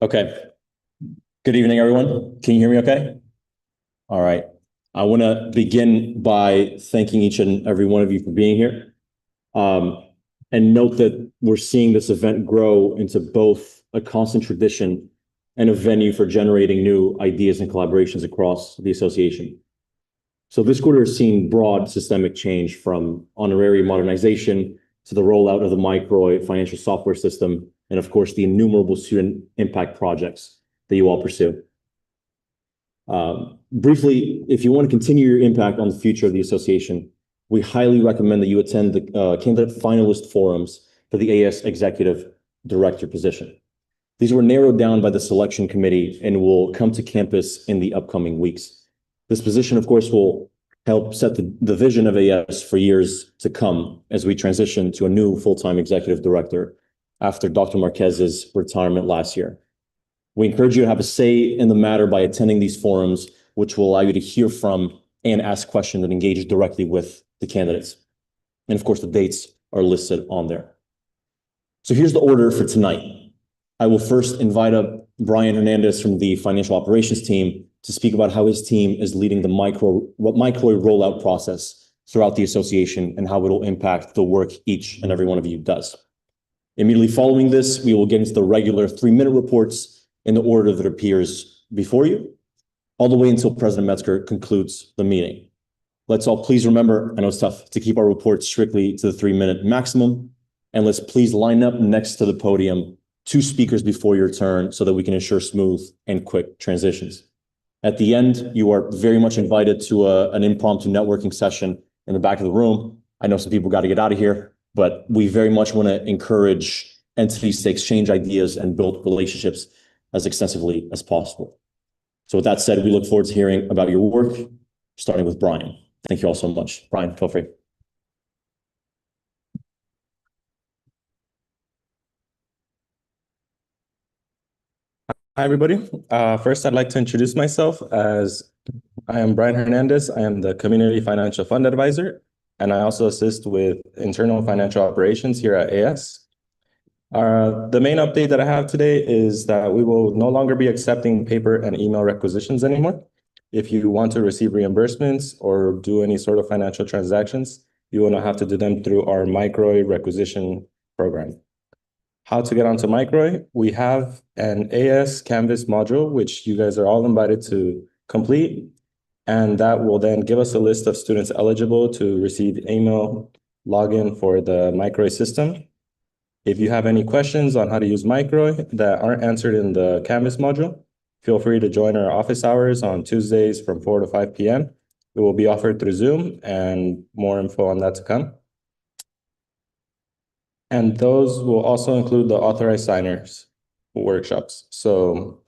Okay. Good evening, everyone. Can you hear me okay? All right. I want to begin by thanking each and every one of you for being here. Um, and note that we're seeing this event grow into both a constant tradition and a venue for generating new ideas and collaborations across the association. So this quarter has seen broad systemic change from honorary modernization to the rollout of the Microy financial software system, and of course, the innumerable student impact projects that you all pursue. Briefly, if you want to continue your impact on the future of the association, we highly recommend that you attend the candidate finalist forums for the AS Executive Director position. These were narrowed down by the selection committee and will come to campus in the upcoming weeks. This position, of course, will help set the vision of AS for years to come as we transition to a new full-time executive director after Dr. Marquez's retirement last year. We encourage you to have a say in the matter by attending these forums, which will allow you to hear from and ask questions and engage directly with the candidates. And of course, the dates are listed on there. So here's the order for tonight. I will first invite up Brian Hernandez from the financial operations team to speak about how his team is leading the Microy rollout process throughout the association and how it will impact the work each and every one of you does. Immediately following this, we will get into the regular 3-minute reports in the order that appears before you, all the way until President Metzger concludes the meeting. Let's all please remember, I know it's tough, to keep our reports strictly to the 3-minute maximum, and let's please line up next to the podium 2 speakers before your turn so that we can ensure smooth and quick transitions. At the end, you are very much invited to an impromptu networking session in the back of the room. I know some people got to get out of here, but we very much want to encourage entities to exchange ideas and build relationships as extensively as possible. So with that said, we look forward to hearing about your work, starting with Brian. Thank you all so much. Brian, feel free. Hi, everybody. First, I'd like to introduce myself as I am Brian Hernandez. I am the Community Financial Fund Advisor, and I also assist with internal financial operations here at AS. The main update that I have today is that we will no longer be accepting paper and email requisitions anymore. If you want to receive reimbursements or do any sort of financial transactions, you will not have to do them through our Microy requisition program. How to get onto Microy? We have an AS Canvas module, which you guys are all invited to complete. And that will then give us a list of students eligible to receive email login for the Microy system. If you have any questions on how to use Microy that aren't answered in the Canvas module, feel free to join our office hours on Tuesdays from 4 to 5 p.m. It will be offered through Zoom, and more info on that to come. And those will also include the authorized signers workshops. So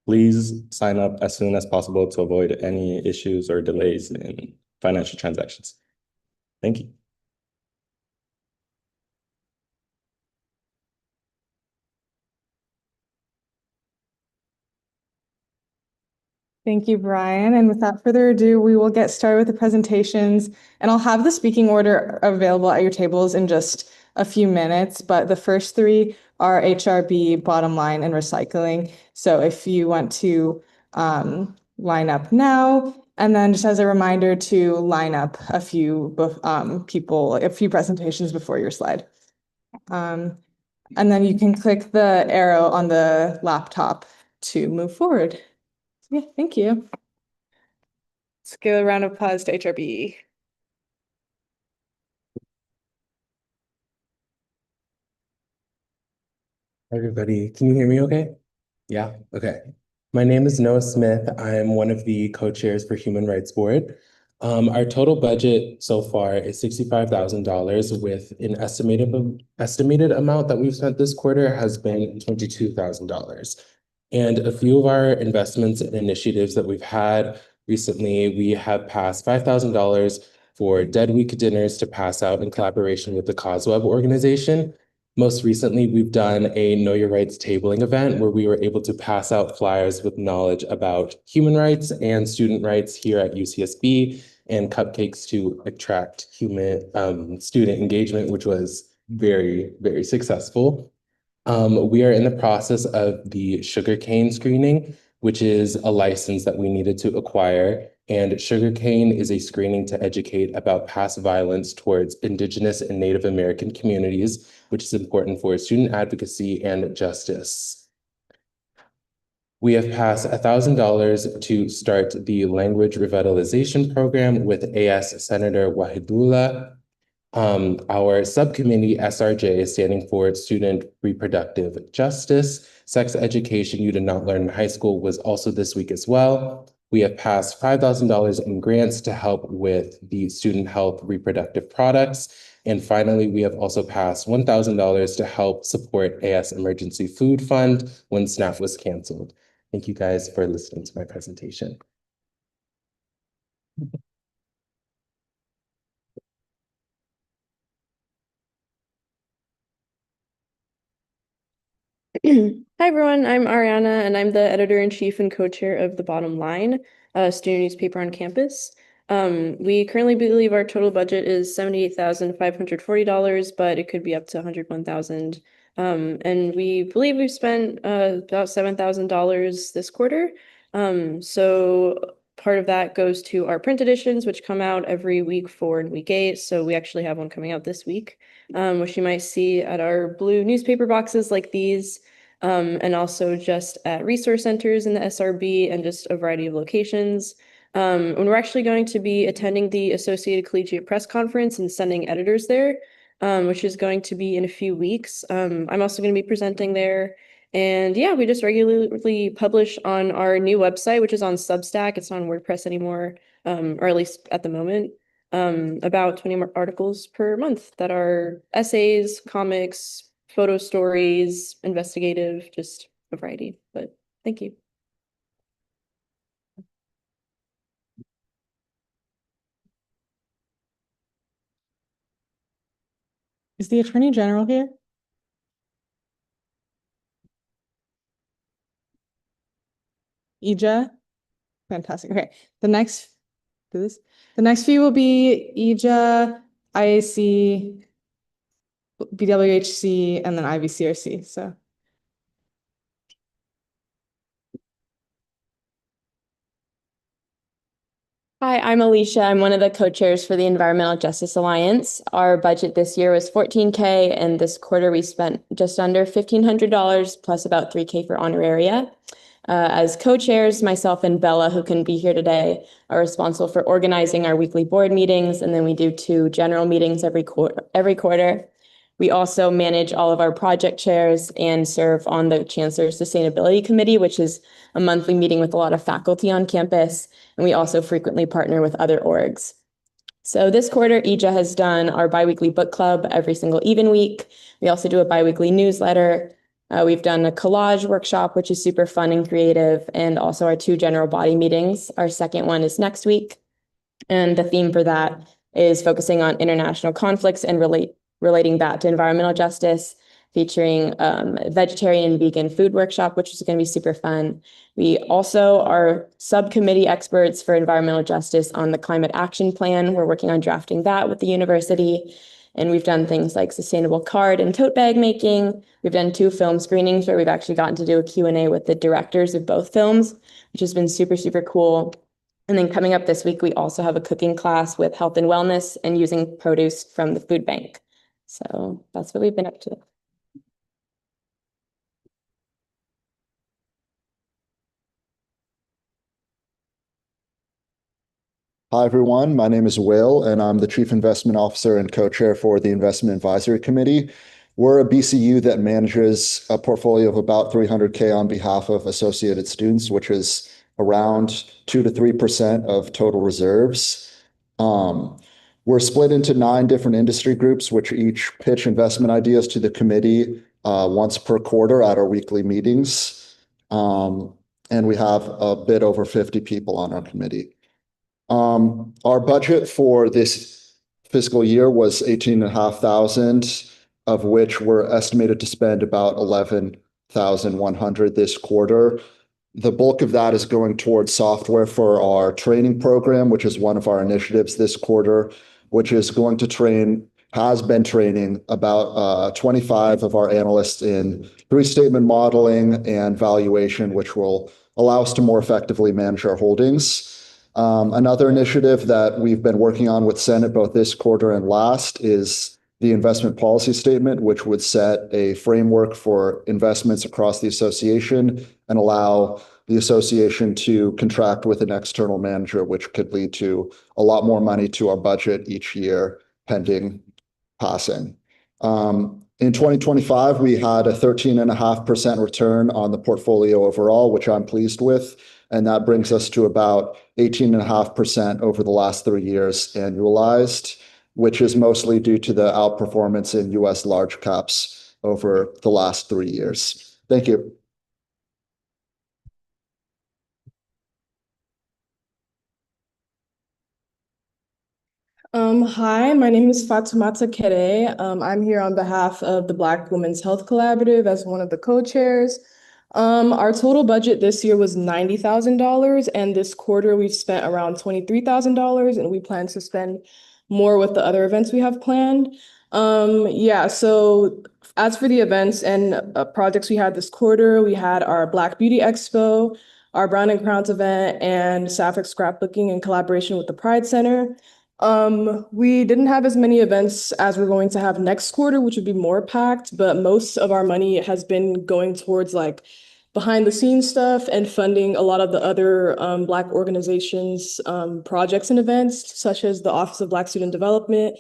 please sign up as soon as possible to avoid any issues or delays in financial transactions. Thank you. Thank you, Brian. And without further ado, we will get started with the presentations. And I'll have the speaking order available at your tables in just a few minutes. But the first 3 are HRB, bottom line, and recycling. So if you want to line up now, and then just as a reminder to line up a few presentations before your slide. And then you can click the arrow on the laptop to move forward. Yeah, thank you. Let's give a round of applause to HRB. Everybody, can you hear me okay? Yeah, okay. My name is Noah Smith. I am one of the co-chairs for Human Rights Board. Our total budget so far is $65,000 with an estimated amount that we've spent this quarter has been $22,000. And a few of our investments and initiatives that we've had recently, we have passed $5,000 for Dead Week dinners to pass out in collaboration with the CAUSEWeb organization. Most recently, we've done a Know Your Rights tabling event where we were able to pass out flyers with knowledge about human rights and student rights here at UCSB and cupcakes to attract student engagement, which was very, very successful. We are in the process of the sugarcane screening, which is a license that we needed to acquire. And sugarcane is a screening to educate about past violence towards Indigenous and Native American communities, which is important for student advocacy and justice. We have passed $1,000 to start the language revitalization program with AS Senator Wahidullah. Our subcommittee, SRJ, standing for Student Reproductive Justice, Sex Education You Did Not Learn in High School, was also this week as well. We have passed $5,000 in grants to help with the student health reproductive products. And finally, we have also passed $1,000 to help support AS Emergency Food Fund when SNAP was canceled. Thank you guys for listening to my presentation. Hi everyone, I'm Ariana and I'm the editor-in-chief and co-chair of The Bottom Line, a student newspaper on campus. We currently believe our total budget is $78,540, but it could be up to $101,000. And we believe we've spent about $7,000 this quarter. So part of that goes to our print editions, which come out every week 4 and week 8. So we actually have one coming out this week, which you might see at our blue newspaper boxes like these. And also just at resource centers in the SRB and just a variety of locations. And we're actually going to be attending the Associated Collegiate Press Conference and sending editors there, which is going to be in a few weeks. I'm also going to be presenting there. And yeah, we just regularly publish on our new website, which is on Substack. It's not on WordPress anymore, or at least at the moment. About 20 more articles per month that are essays, comics, photo stories, investigative, just a variety, but thank you. Is the Attorney General here? Ija? Fantastic. Okay. The next few will be Ija, IAC, BWHC, and then IVCRC. So Hi, I'm Alicia. I'm one of the co-chairs for the Environmental Justice Alliance. Our budget this year was $14K, and this quarter we spent just under $1,500 plus about $3K for honoraria. As co-chairs, myself and Bella, who can be here today, are responsible for organizing our weekly board meetings, and then we do 2 general meetings every quarter. We also manage all of our project chairs and serve on the Chancellor's Sustainability Committee, which is a monthly meeting with a lot of faculty on campus. And we also frequently partner with other orgs. So this quarter, EJA has done our biweekly book club every single even week. We also do a biweekly newsletter. We've done a collage workshop, which is super fun and creative, and also our 2 general body meetings. Our second one is next week. And the theme for that is focusing on international conflicts and relating that to environmental justice, featuring vegetarian and vegan food workshop, which is going to be super fun. We also are subcommittee experts for environmental justice on the climate action plan. We're working on drafting that with the university. And we've done things like sustainable card and tote bag making. We've done 2 film screenings where we've actually gotten to do a Q&A with the directors of both films, which has been super, super cool. And then coming up this week, we also have a cooking class with health and wellness and using produce from the food bank. So that's what we've been up to. Hi, everyone. My name is Will, and I'm the Chief Investment Officer and co-chair for the Investment Advisory Committee. We're a BCU that manages a portfolio of about $300K on behalf of associated students, which is around 2 to 3% of total reserves. We're split into 9 different industry groups, which each pitch investment ideas to the committee once per quarter at our weekly meetings. And we have a bit over 50 people on our committee. Our budget for this fiscal year was $18,500, of which we're estimated to spend about $11,100 this quarter. The bulk of that is going towards software for our training program, which is one of our initiatives this quarter, which is going to train has been training about 25 of our analysts in three-statement modeling and valuation, which will allow us to more effectively manage our holdings. Another initiative that we've been working on with Senate both this quarter and last is the investment policy statement, which would set a framework for investments across the association and allow the association to contract with an external manager, which could lead to a lot more money to our budget each year pending passing. In 2025, we had a 13.5% return on the portfolio overall, which I'm pleased with. And that brings us to about 18.5% over the last 3 years annualized, which is mostly due to the outperformance in US large caps over the last 3 years. Thank you. Hi, my name is Fatoumata Kere. I'm here on behalf of the Black Women's Health Collaborative as one of the co-chairs. Our total budget this year was $90,000, and this quarter we've spent around $23,000, and we plan to spend more with the other events we have planned. So as for the events and projects we had this quarter, we had our Black Beauty Expo, our Brown and Crowns event, and Sapphic Scrapbooking in collaboration with the Pride Center. We didn't have as many events as we're going to have next quarter, which would be more packed, but most of our money has been going towards like behind the scenes stuff and funding a lot of the other Black organizations, projects and events, such as the Office of Black Student Development,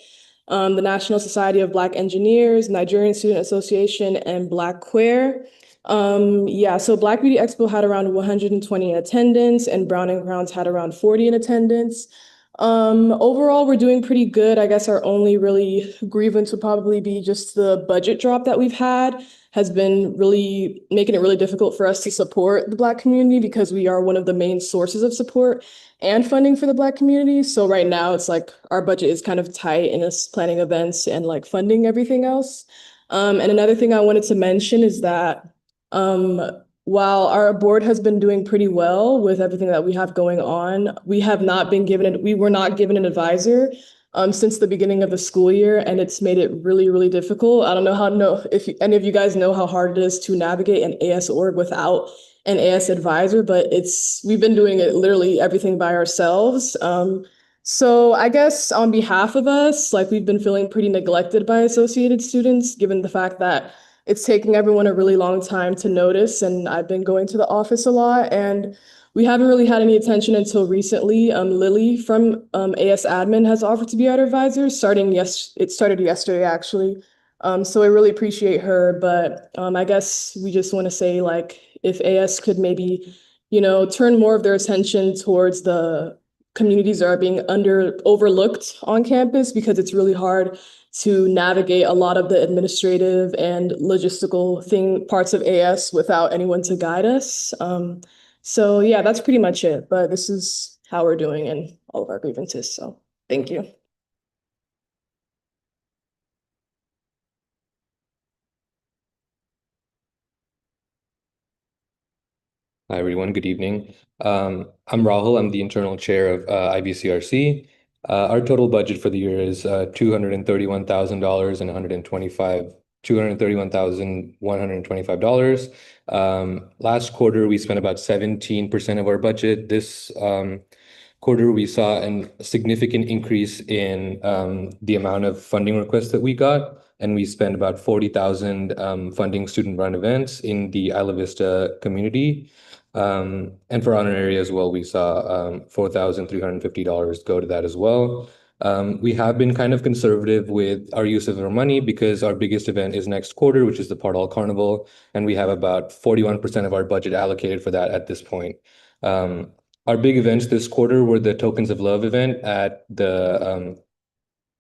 the National Society of Black Engineers, Nigerian Student Association, and Black Queer. So Black Beauty Expo had around 120 in attendance, and Brown and Crowns had around 40 in attendance. Overall, we're doing pretty good. I guess our only really grievance would probably be just the budget drop that we've had has been really making it really difficult for us to support the Black community because we are one of the main sources of support and funding for the Black community. So right now it's like our budget is kind of tight in us planning events and like funding everything else. And another thing I wanted to mention is that while our board has been doing pretty well with everything that we have going on, we were not given an advisor since the beginning of the school year, and it's made it really, really difficult. I don't know if any of you guys know how hard it is to navigate an AS org without an AS advisor, but we've been doing it literally everything by ourselves. So I guess on behalf of us, like we've been feeling pretty neglected by associated students, given the fact that it's taking everyone a really long time to notice, and I've been going to the office a lot, and we haven't really had any attention until recently. Lily from AS Admin has offered to be our advisor, it started yesterday, actually. So I really appreciate her, but I guess we just want to say, like, if AS could maybe, turn more of their attention towards the communities that are being overlooked on campus, because it's really hard to navigate a lot of the administrative and logistical parts of AS without anyone to guide us. So yeah, that's pretty much it. But this is how we're doing in all of our grievances. So thank you. Hi, everyone. Good evening. I'm Rahul. I'm the internal chair of IBCRC. Our total budget for the year is $231,000 and $231,125. Last quarter, we spent about 17% of our budget. This quarter, we saw a significant increase in the amount of funding requests that we got, and we spent about 40,000 funding student-run events in the Isla Vista community. And for honorary as well, we saw $4,350 go to that as well. We have been kind of conservative with our use of our money because our biggest event is next quarter, which is the Pardal Carnival, and we have about 41% of our budget allocated for that at this point. Our big events this quarter were the Tokens of Love event at the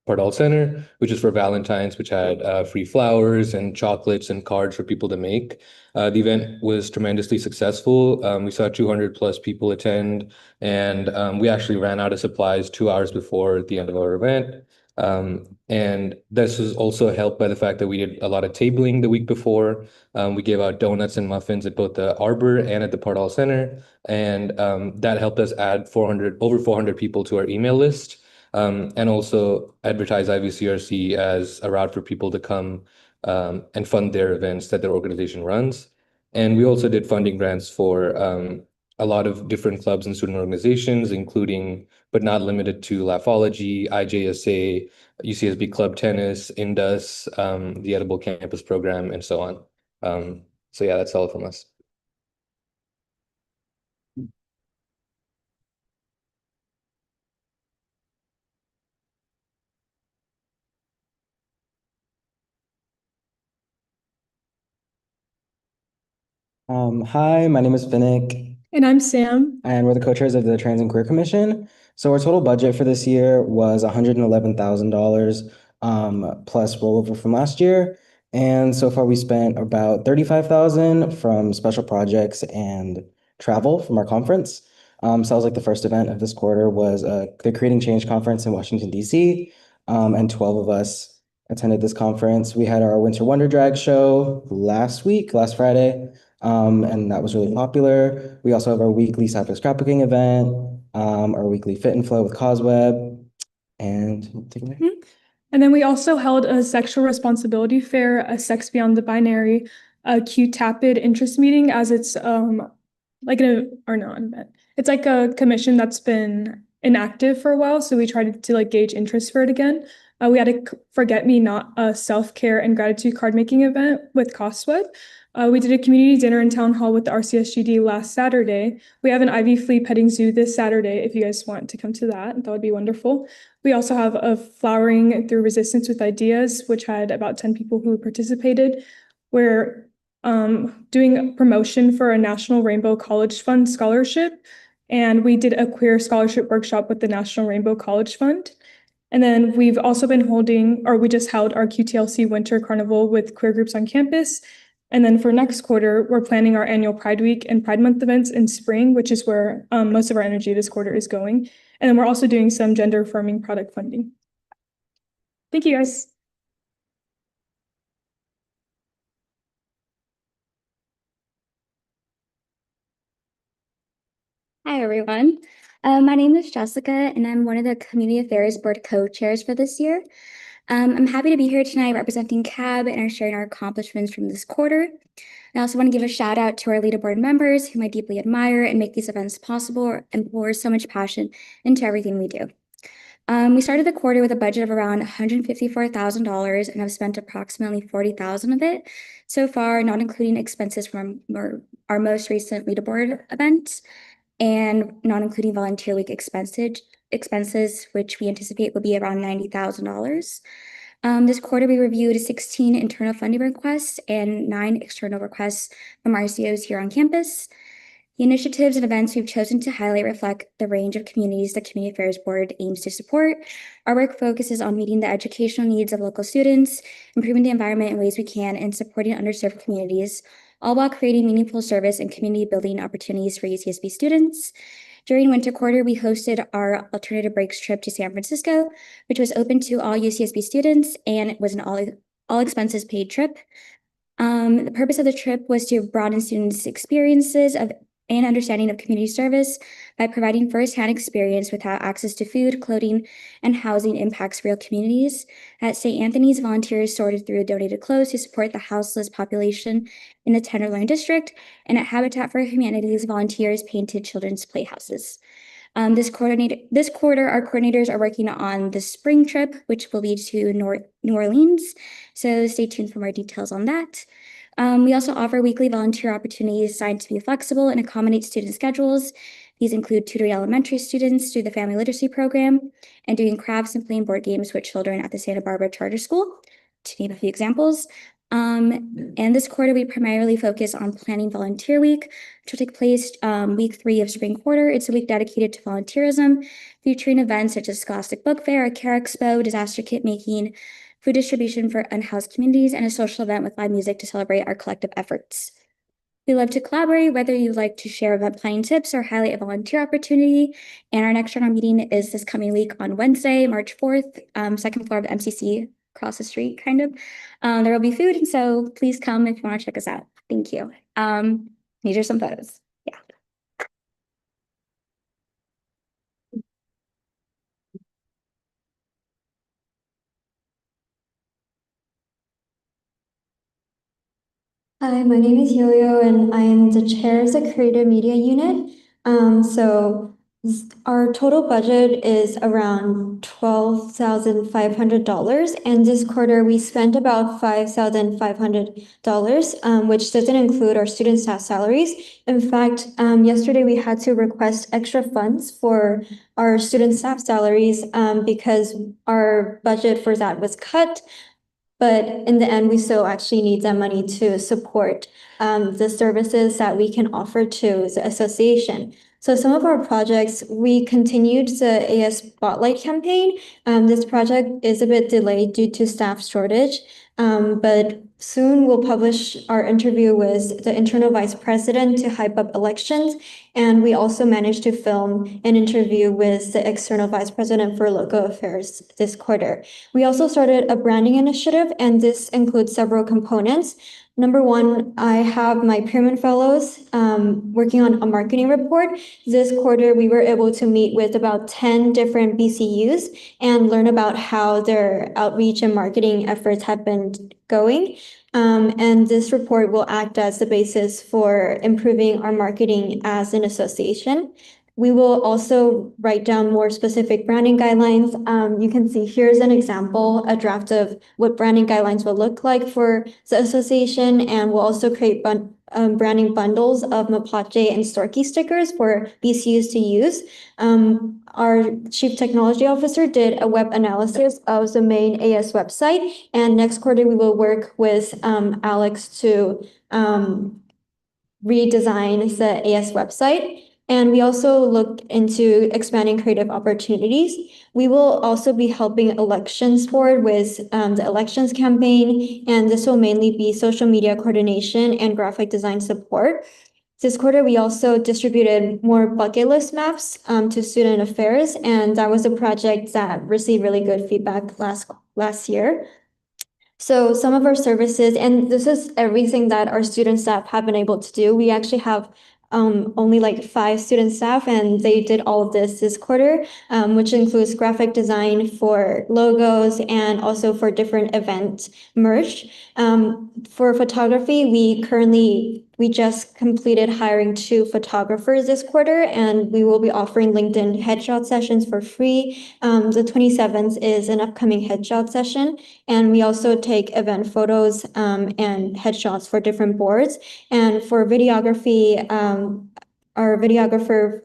Pardal Center, which is for Valentine's, which had free flowers and chocolates and cards for people to make. The event was tremendously successful. We saw 200 plus people attend, and we actually ran out of supplies 2 hours before the end of our event. And this was also helped by the fact that we did a lot of tabling the week before. We gave out donuts and muffins at both the Arbor and at the Pardal Center, and that helped us add over 400 people to our email list. and also advertise IVCRC as a route for people to come and fund their events that their organization runs. And we also did funding grants for a lot of different clubs and student organizations, including, but not limited to, Laughology, IJSA, UCSB Club Tennis, Indus, the Edible Campus Program, and so on. So yeah, that's all from us. Hi, my name is Finnick, And I'm Sam. and we're the co-chairs of the Trans and Queer Commission. So our total budget for this year was $111,000, plus rollover from last year. And so far we spent about $35,000 from special projects and travel from our conference. Sounds like the first event of this quarter was the Creating Change Conference in Washington, DC. And 12 of us attended this conference. We had our Winter Wonder Drag show last Friday. And that was really popular. We also have our weekly sci-fi scrapbooking event, our weekly Fit and Flow with Cosweb, and take it away. And then we also held a sexual responsibility fair, a Sex Beyond the Binary, a QTAPID interest meeting, as it's like it's like a commission that's been inactive for a while. So we tried to like gauge interest for it again. We had a Forget Me Not, a self-care and gratitude card making event with Cosweb. We did a community dinner in Town Hall with the RCSGD last Saturday. We have an Ivy Flea petting zoo this Saturday if you guys want to come to that. That would be wonderful. We also have a Flowering Through Resistance with Ideas, which had about 10 people who participated. We're doing promotion for a National Rainbow College Fund scholarship, and we did a queer scholarship workshop with the National Rainbow College Fund. And then we've also been we just held our QTLC Winter Carnival with queer groups on campus. And then for next quarter, we're planning our annual Pride Week and Pride Month events in spring, which is where most of our energy this quarter is going. And then we're also doing some gender affirming product funding. Thank you, guys. Hi, everyone. My name is Jessica, and I'm one of the Community Affairs Board co-chairs for this year. I'm happy to be here tonight representing CAB and sharing our accomplishments from this quarter. I also want to give a shout out to our leader board members, whom I deeply admire and make these events possible and pour so much passion into everything we do. We started the quarter with a budget of around $154,000 and have spent approximately $40,000 of it so far, not including expenses from our most recent leaderboard event and not including volunteer week expenses, which we anticipate will be around $90,000. This quarter, we reviewed 16 internal funding requests and 9 external requests from RCOs here on campus. The initiatives and events we've chosen to highlight reflect the range of communities the Community Affairs Board aims to support. Our work focuses on meeting the educational needs of local students, improving the environment in ways we can, and supporting underserved communities, all while creating meaningful service and community building opportunities for UCSB students. During winter quarter, we hosted our alternative breaks trip to San Francisco, which was open to all UCSB students, and it was an all expenses paid trip. The purpose of the trip was to broaden students' experiences and understanding of community service by providing firsthand experience with how access to food, clothing, and housing impacts real communities. At St. Anthony's, volunteers sorted through donated clothes to support the houseless population in the Tenderloin district, and at Habitat for Humanity's, volunteers painted children's playhouses. This quarter, our coordinators are working on the spring trip, which will lead to New Orleans. So stay tuned for more details on that. We also offer weekly volunteer opportunities designed to be flexible and accommodate student schedules. These include tutoring elementary students through the Family Literacy Program and doing crafts and playing board games with children at the Santa Barbara Charter School, to name a few examples. And this quarter, we primarily focus on planning Volunteer Week, which will take place week 3 of spring quarter. It's a week dedicated to volunteerism, featuring events such as Scholastic Book Fair, a Care Expo, disaster kit making, food distribution for unhoused communities, and a social event with live music to celebrate our collective efforts. We love to collaborate, whether you'd like to share event planning tips or highlight a volunteer opportunity. And our next general meeting is this coming week on Wednesday, March 4th, second floor of the MCC, across the street, kind of. There will be food, and so please come if you want to check us out. Thank you. These are some photos. Yeah. Hi, my name is Yo-Yo and I am the chair of the Creative Media Unit. Our total budget is around $12,500, and this quarter we spent about $5,500, which doesn't include our student staff salaries. In fact, yesterday we had to request extra funds for our student staff salaries because our budget for that was cut. But in the end, we still actually need that money to support the services that we can offer to the association. So some of our projects, we continued the AS Spotlight campaign. This project is a bit delayed due to staff shortage, but soon we'll publish our interview with the internal vice president to hype up elections. And we also managed to film an interview with the external vice president for local affairs this quarter. We also started a branding initiative, and this includes several components. Number one, I have my Pearman Fellows working on a marketing report. This quarter, we were able to meet with about 10 different BCUs and learn about how their outreach and marketing efforts have been going. And this report will act as the basis for improving our marketing as an association. We will also write down more specific branding guidelines. You can see here's an example, a draft of what branding guidelines will look like for the association, and we'll also create branding bundles of Mapache and Storky stickers for BCUs to use. Our Chief Technology Officer did a web analysis of the main AS website, and next quarter we will work with Alex to redesign the AS website. And we also look into expanding creative opportunities. We will also be helping Elections Board with the elections campaign, and this will mainly be social media coordination and graphic design support. This quarter, we also distributed more bucket list maps to student affairs, and that was a project that received really good feedback last year. So some of our services, and this is everything that our student staff have been able to do. We actually have only like 5 student staff, and they did all of this quarter, which includes graphic design for logos and also for different event merch. For photography, we just completed hiring 2 photographers this quarter, and we will be offering LinkedIn headshot sessions for free. The 27th is an upcoming headshot session, and we also take event photos and headshots for different boards. And for videography, our videographer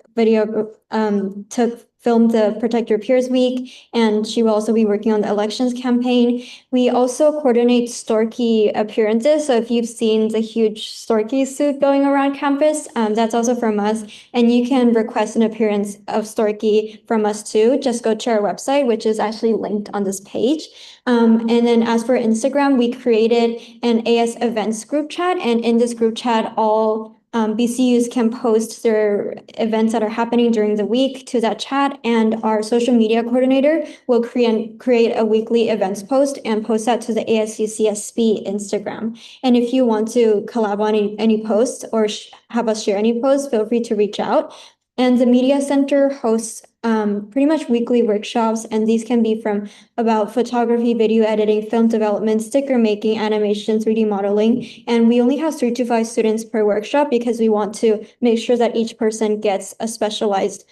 filmed the Protect Your Peers Week, and she will also be working on the elections campaign. We also coordinate Storky appearances. So if you've seen the huge Storky suit going around campus, that's also from us. And you can request an appearance of Storky from us too. Just go to our website, which is actually linked on this page. And then as for Instagram, we created an AS events group chat. And in this group chat, all BCUs can post their events that are happening during the week to that chat, and our social media coordinator will create a weekly events post and post that to the ASUCSB Instagram. And if you want to collab on any posts or have us share any posts, feel free to reach out. And the Media Center hosts pretty much weekly workshops, and these can be from about photography, video editing, film development, sticker making, animation, 3D modeling. And we only have 3 to 5 students per workshop because we want to make sure that each person gets a specialized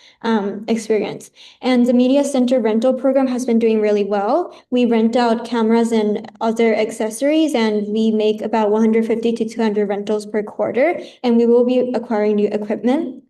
experience. And the Media Center rental program has been doing really well. We rent out cameras and other accessories, and we make about 150 to 200 rentals per quarter, and we will be acquiring new equipment.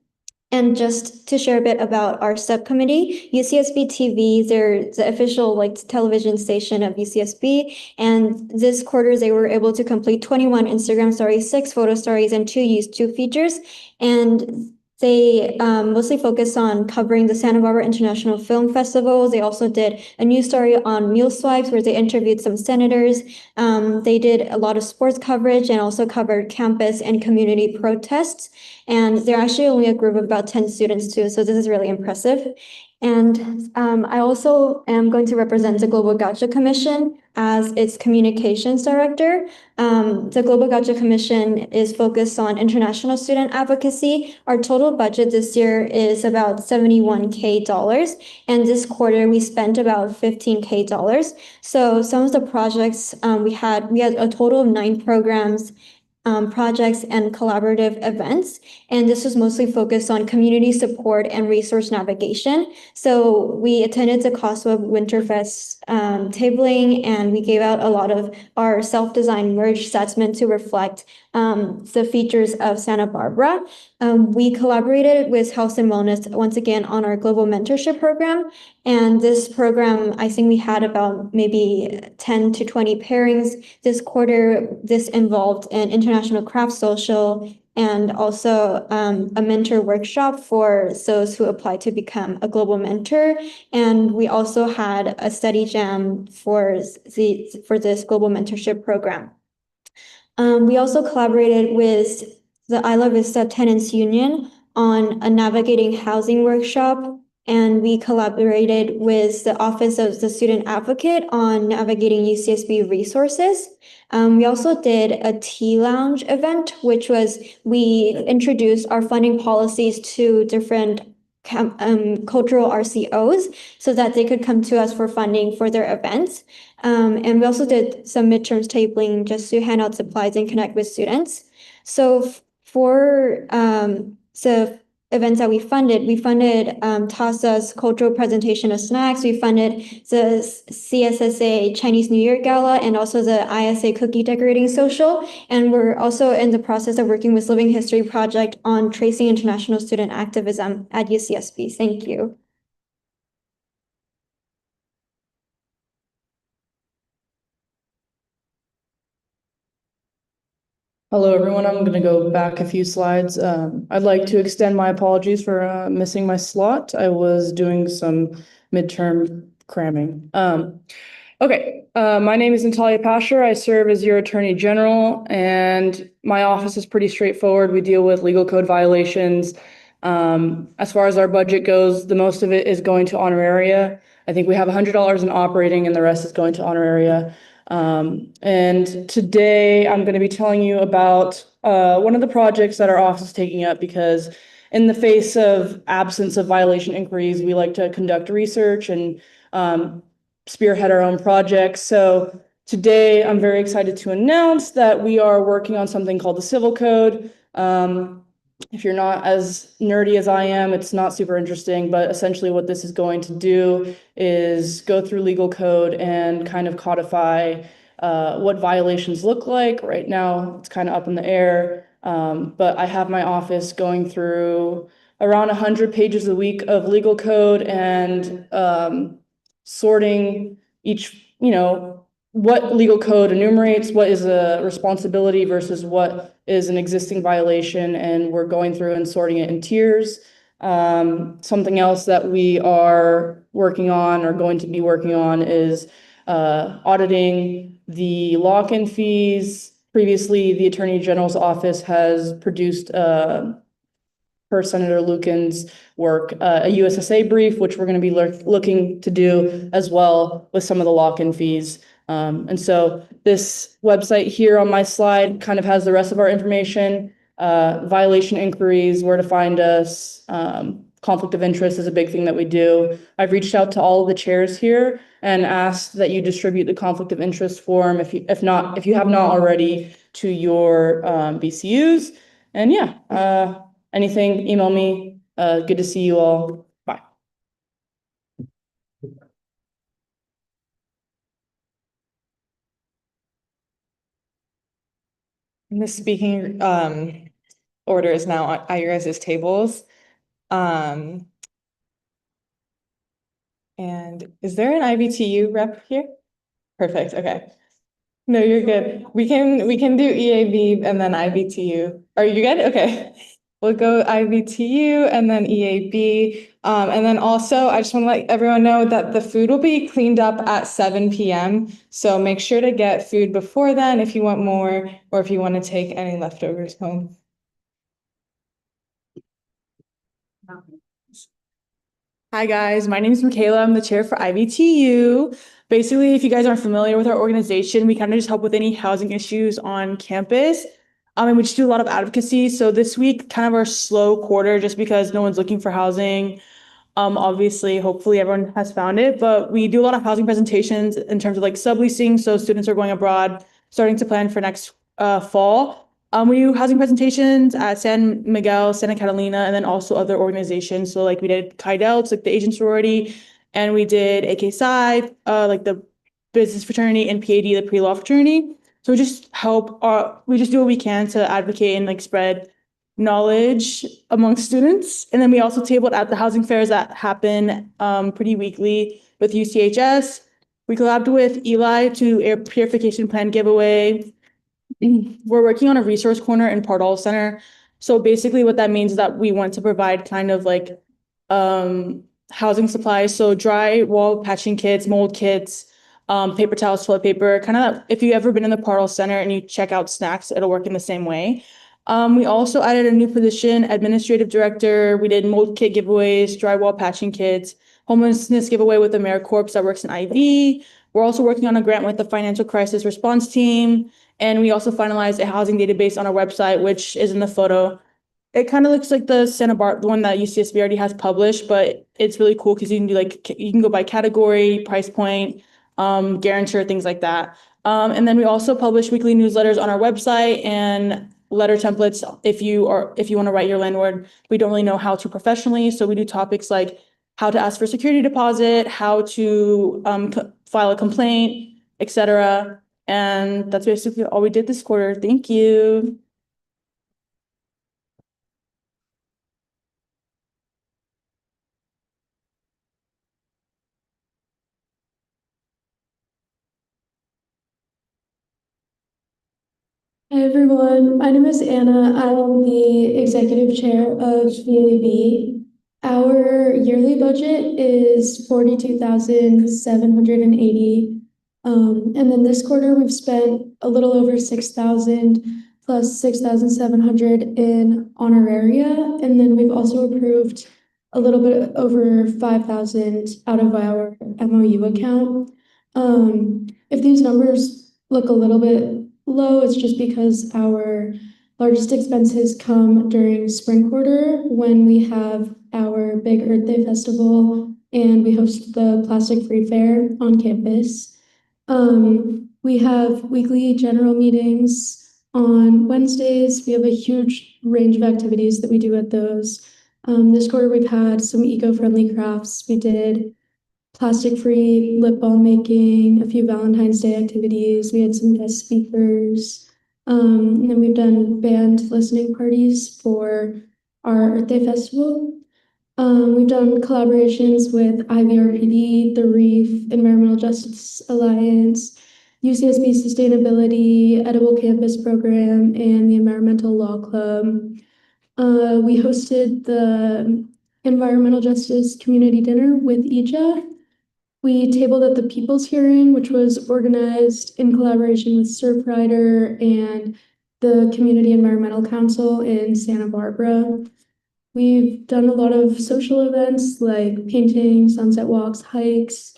And just to share a bit about our subcommittee, UCSB TV, they're the official television station of UCSB. And this quarter, they were able to complete 21 Instagram stories, 6 photo stories, and 2 YouTube features. And they mostly focus on covering the Santa Barbara International Film Festival. They also did a news story on meal swipes where they interviewed some senators. They did a lot of sports coverage and also covered campus and community protests. And they're actually only a group of about 10 students too, so this is really impressive. And I also am going to represent the Global Gotcha Commission as its communications director. The Global Gotcha Commission is focused on international student advocacy. Our total budget this year is about $71K, and this quarter we spent about $15K. So some of the projects we had a total of 9 programs. projects and collaborative events. And this was mostly focused on community support and resource navigation. So we attended the COSWA Winterfest tabling, and we gave out a lot of our self-designed merch that's meant to reflect the features of Santa Barbara. We collaborated with Health and Wellness once again on our global mentorship program. And this program, I think we had about maybe 10 to 20 pairings this quarter. This involved an international craft social and also a mentor workshop for those who apply to become a global mentor. And we also had a study jam for this global mentorship program. We also collaborated with the Isla Vista Tenants Union on a navigating housing workshop, and we collaborated with the Office of the Student Advocate on navigating UCSB resources. We also did a tea lounge event, which was we introduced our funding policies to different cultural RCOs so that they could come to us for funding for their events. And we also did some midterms tabling just to hand out supplies and connect with students. So for the events that we funded TASA's cultural presentation of snacks. We funded the CSSA Chinese New Year Gala and also the ISA cookie decorating social. And we're also in the process of working with Living History Project on tracing international student activism at UCSB. Thank you. Hello, everyone. I'm going to go back a few slides. I'd like to extend my apologies for missing my slot. I was doing some midterm cramming. Okay, my name is Natalia Pasher. I serve as your Attorney General, and my office is pretty straightforward. We deal with legal code violations. As far as our budget goes, the most of it is going to honoraria. I think we have $100 in operating, and the rest is going to honoraria. And today I'm going to be telling you about one of the projects that our office is taking up, because in the face of absence of violation inquiries, we like to conduct research and spearhead our own projects. So today I'm very excited to announce that we are working on something called the Civil Code. If you're not as nerdy as I am, it's not super interesting, but essentially what this is going to do is go through legal code and kind of codify what violations look like. Right now, it's kind of up in the air, but I have my office going through around 100 pages a week of legal code and sorting each, what legal code enumerates, what is a responsibility versus what is an existing violation, and we're going through and sorting it in tiers. Something else that we are working on or going to be working on is auditing the lock-in fees. Previously, the Attorney General's office has produced per Senator Lucan's work, a USSA brief, which we're going to be looking to do as well with some of the lock-in fees. And so this website here on my slide kind of has the rest of our information, violation inquiries, where to find us, conflict of interest is a big thing that we do. I've reached out to all of the chairs here and asked that you distribute the conflict of interest form if you have not already to your BCUs. And yeah, anything, email me. Good to see you all. Bye. And the speaking order is now at your guys' tables. And is there an IBTU rep here? Perfect. Okay. No, you're good. We can do EAB and then IBTU. Are you good? Okay. We'll go IBTU and then EAB. And then also, I just want to let everyone know that the food will be cleaned up at 7 p.m. So make sure to get food before then if you want more, or if you want to take any leftovers home. Hi guys, my name is Michaela. I'm the chair for IBTU. Basically, if you guys aren't familiar with our organization, we kind of just help with any housing issues on campus. And we just do a lot of advocacy. So this week, kind of our slow quarter, just because no one's looking for housing. Obviously, hopefully everyone has found it, but we do a lot of housing presentations in terms of like subleasing. So students are going abroad, starting to plan for next fall. We do housing presentations at San Miguel, Santa Catalina, and then also other organizations. So like we did Chi Delta, like the Asian sorority, and we did AK Psi, like the business fraternity, and PAD, the pre-law fraternity. So we just we just do what we can to advocate and like spread knowledge among students. And then we also tabled at the housing fairs that happen pretty weekly with UCHS. We collabed with Eli to air purification plan giveaway. We're working on a resource corner in Pardall Center. So basically what that means is that we want to provide kind of like housing supplies. So dry wall patching kits, mold kits, paper towels, toilet paper, kind of if you've ever been in the Pardall Center and you check out snacks, it'll work in the same way. We also added a new position, administrative director. We did mold kit giveaways, drywall patching kits, homelessness giveaway with AmeriCorps that works in IV. We're also working on a grant with the financial crisis response team. And we also finalized a housing database on our website, which is in the photo. It kind of looks like the the one that UCSB already has published, but it's really cool because you can do like, you can go by category, price point, guarantor, things like that. And then we also publish weekly newsletters on our website and letter templates if you want to write your landlord. We don't really know how to professionally, so we do topics like how to ask for security deposit, how to file a complaint, etc. And that's basically all we did this quarter. Thank you. Hi everyone, my name is Anna. I am the executive chair of VAB. Our yearly budget is 42,780. And then this quarter we've spent a little over 6,000 plus 6,700 in honoraria. And then we've also approved a little bit over 5,000 out of our MOU account. If these numbers look a little bit low, it's just because our largest expenses come during spring quarter when we have our big Earth Day festival and we host the Plastic Free Fair on campus. We have weekly general meetings on Wednesdays. We have a huge range of activities that we do at those. This quarter we've had some eco-friendly crafts. We did plastic-free lip balm making, a few Valentine's Day activities. We had some guest speakers. And then we've done band listening parties for our Earth Day Festival. We've done collaborations with IVRPD, the Reef, Environmental Justice Alliance, UCSB Sustainability, Edible Campus Program, and the Environmental Law Club. We hosted the Environmental Justice Community Dinner with EJA. We tabled at the People's Hearing, which was organized in collaboration with Surfrider and the Community Environmental Council in Santa Barbara. We've done a lot of social events like painting, sunset walks, hikes,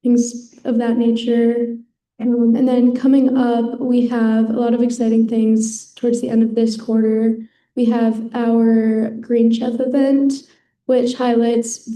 things of that nature. And then coming up, we have a lot of exciting things towards the end of this quarter. We have our Green Chef event, which highlights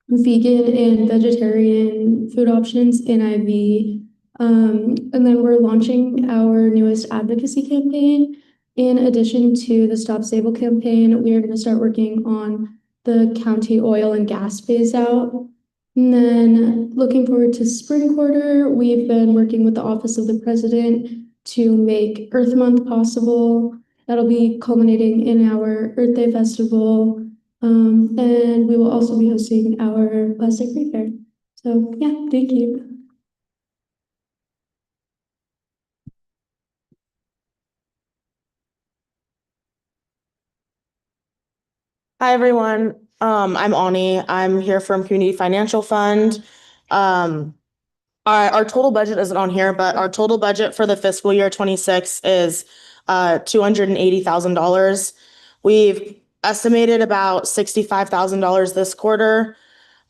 vegan and vegetarian food options in IV. And then we're launching our newest advocacy campaign. In addition to the Stop Sable campaign, we are going to start working on the county oil and gas phase out. And then looking forward to spring quarter, we've been working with the Office of the President to make Earth Month possible. That'll be culminating in our Earth Day Festival. And we will also be hosting our Plastic Free Fair. So yeah, thank you. Hi, everyone. I'm Ani. I'm here from Community Financial Fund. Our total budget isn't on here, but our total budget for the fiscal year 26 is $280,000. We've estimated about $65,000 this quarter.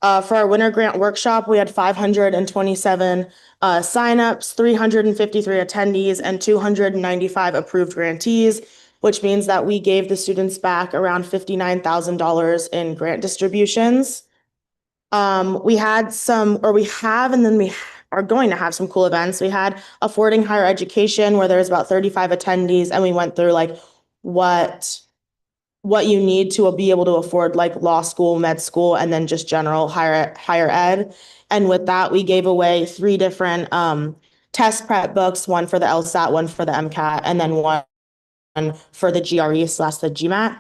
For our winter grant workshop, we had 527 signups, 353 attendees, and 295 approved grantees, which means that we gave the students back around $59,000 in grant distributions. We have, and then we are going to have some cool events. We had Affording Higher Education where there was about 35 attendees, and we went through like what you need to be able to afford like law school, med school, and then just general higher ed. And with that, we gave away 3 different test prep books, one for the LSAT, one for the MCAT, and then one for the GRE/the GMAT.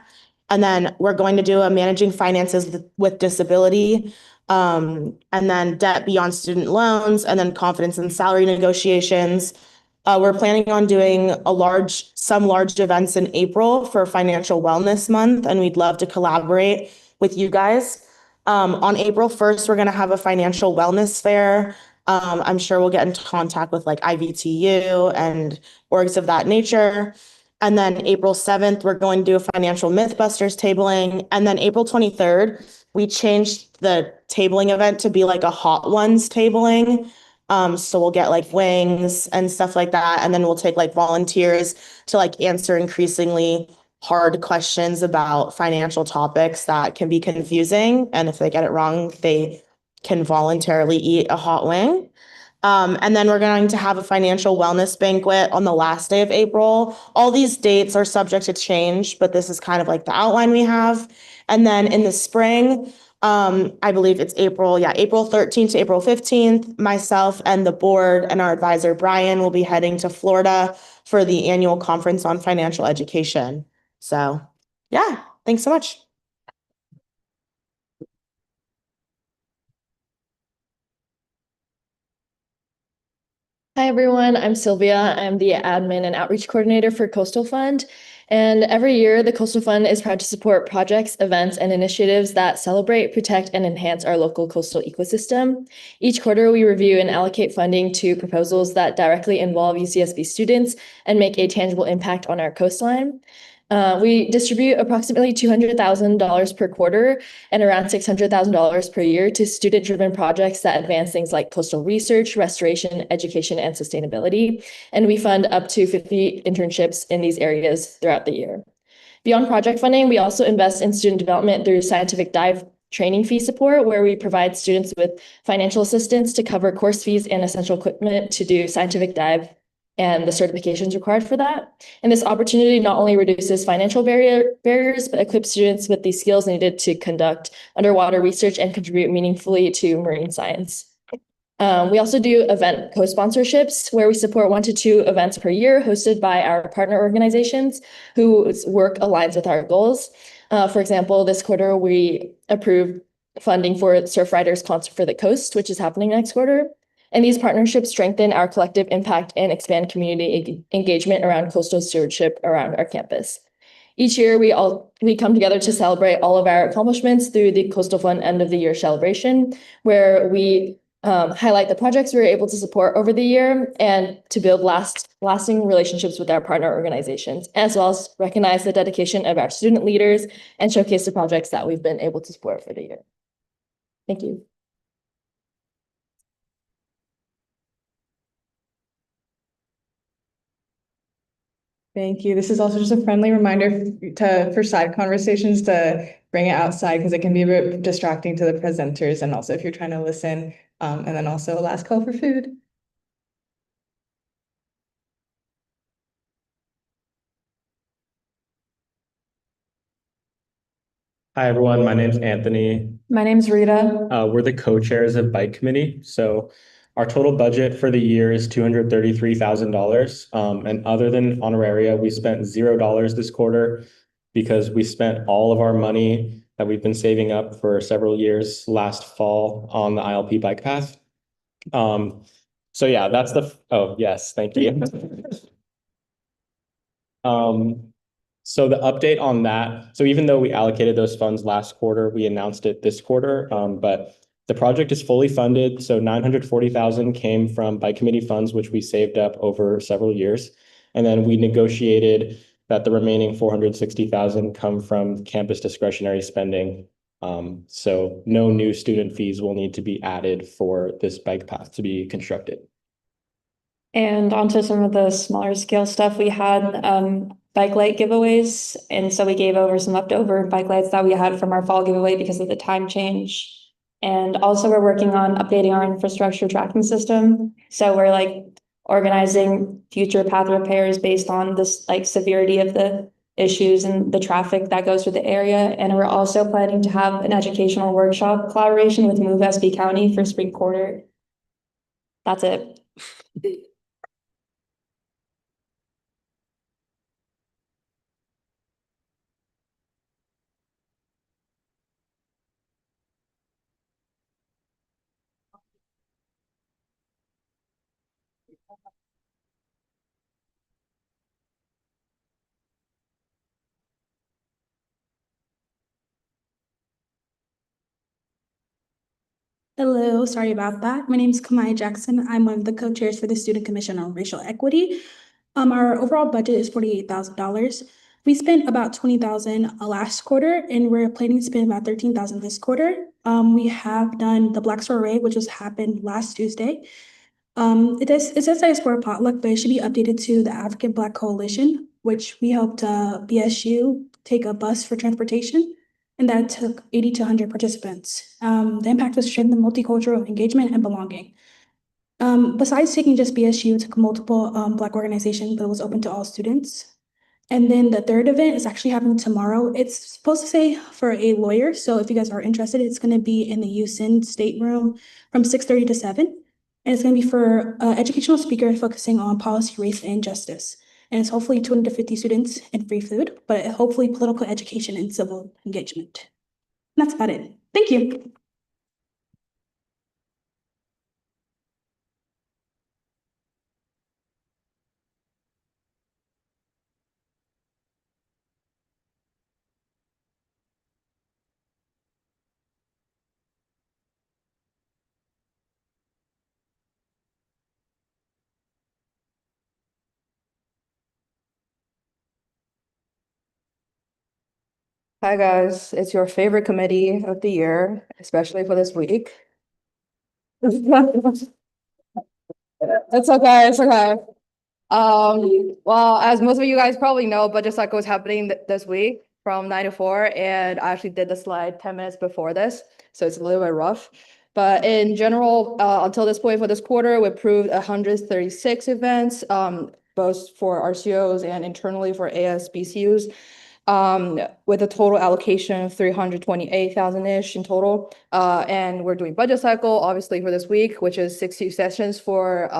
And then we're going to do a managing finances with disability, and then debt beyond student loans, and then confidence in salary negotiations. We're planning on doing some large events in April for Financial Wellness Month, and we'd love to collaborate with you guys. On April 1st, we're going to have a financial wellness fair. I'm sure we'll get into contact with like IVTU and orgs of that nature. And then April 7th, we're going to do a financial Mythbusters tabling. And then April 23rd, we changed the tabling event to be like a Hot Ones tabling. So we'll get like wings and stuff like that. And then we'll take like volunteers to like answer increasingly hard questions about financial topics that can be confusing. And if they get it wrong, they can voluntarily eat a hot wing. And then we're going to have a financial wellness banquet on the last day of April. All these dates are subject to change, but this is kind of like the outline we have. And then in the spring, I believe it's April 13th to April 15th, myself and the board and our advisor, Brian, will be heading to Florida for the annual conference on financial education. So yeah, thanks so much. Hi, everyone. I'm Sylvia. I'm the admin and outreach coordinator for Coastal Fund. And every year, the Coastal Fund is proud to support projects, events, and initiatives that celebrate, protect, and enhance our local coastal ecosystem. Each quarter, we review and allocate funding to proposals that directly involve UCSB students and make a tangible impact on our coastline. We distribute approximately $200,000 per quarter and around $600,000 per year to student-driven projects that advance things like coastal research, restoration, education, and sustainability. And we fund up to 50 internships in these areas throughout the year. Beyond project funding, we also invest in student development through scientific dive training fee support, where we provide students with financial assistance to cover course fees and essential equipment to do scientific dive and the certifications required for that. And this opportunity not only reduces financial barriers, but equips students with the skills needed to conduct underwater research and contribute meaningfully to marine science. We also do event co-sponsorships where we support 1 to 2 events per year hosted by our partner organizations whose work aligns with our goals. For example, this quarter, we approved funding for Surf Riders Concert for the Coast, which is happening next quarter. And these partnerships strengthen our collective impact and expand community engagement around coastal stewardship around our campus. Each year, we come together to celebrate all of our accomplishments through the Coastal Fund End of the Year celebration, where we highlight the projects we were able to support over the year and to build lasting relationships with our partner organizations, as well as recognize the dedication of our student leaders and showcase the projects that we've been able to support for the year. Thank you. Thank you. This is also just a friendly reminder for side conversations to bring it outside because it can be a bit distracting to the presenters and also if you're trying to listen, and then also a last call for food. Hi, everyone. My name's Anthony. My name's Rita. We're the co-chairs of Bike Committee. So our total budget for the year is $233,000. And other than honoraria, we spent $0 this quarter because we spent all of our money that we've been saving up for several years last fall on the ILP bike path. So yeah, that's oh, yes, thank you. So the update on that, so even though we allocated those funds last quarter, we announced it this quarter, but the project is fully funded. So $940,000 came from Bike Committee funds, which we saved up over several years. And then we negotiated that the remaining $460,000 come from campus discretionary spending. So no new student fees will need to be added for this bike path to be constructed. And onto some of the smaller scale stuff, we had bike light giveaways. And so we gave over some leftover bike lights that we had from our fall giveaway because of the time change. And also we're working on updating our infrastructure tracking system. So we're like organizing future path repairs based on this like severity of the issues and the traffic that goes through the area. And we're also planning to have an educational workshop collaboration with Move SB County for spring quarter. That's it. Hello, sorry about that. My name is Kamaya Jackson. I'm one of the co-chairs for the Student Commission on Racial Equity. Our overall budget is $48,000. We spent about $20,000 last quarter, and we're planning to spend about $13,000 this quarter. We have done the Black Soiree, which was happened last Tuesday. It says that it's for a potluck, but it should be updated to the African Black Coalition, which we helped BSU take a bus for transportation, and that took 80 to 100 participants. The impact was strengthen multicultural engagement and belonging. Besides taking just BSU, took multiple Black organizations, but it was open to all students. And then the third event is actually happening tomorrow. It's supposed to say for a lawyer, so if you guys are interested, it's going to be in the USYN stateroom from 6:30 to 7. And it's going to be for educational speaker focusing on policy, race, and justice. And it's hopefully 250 students and free food, but hopefully political education and civil engagement. And that's about it. Thank you. Hi guys, it's your favorite committee of the year, especially for this week. It's okay, it's okay. Well, as most of you guys probably know, budget cycle is happening this week from 9 to 4, and I actually did the slide 10 minutes before this, so it's a little bit rough. But in general, until this point for this quarter, we approved 136 events, both for RCOs and internally for ASBCUs. With a total allocation of 328,000-ish in total. And we're doing budget cycle, obviously, for this week, which is 60 sessions for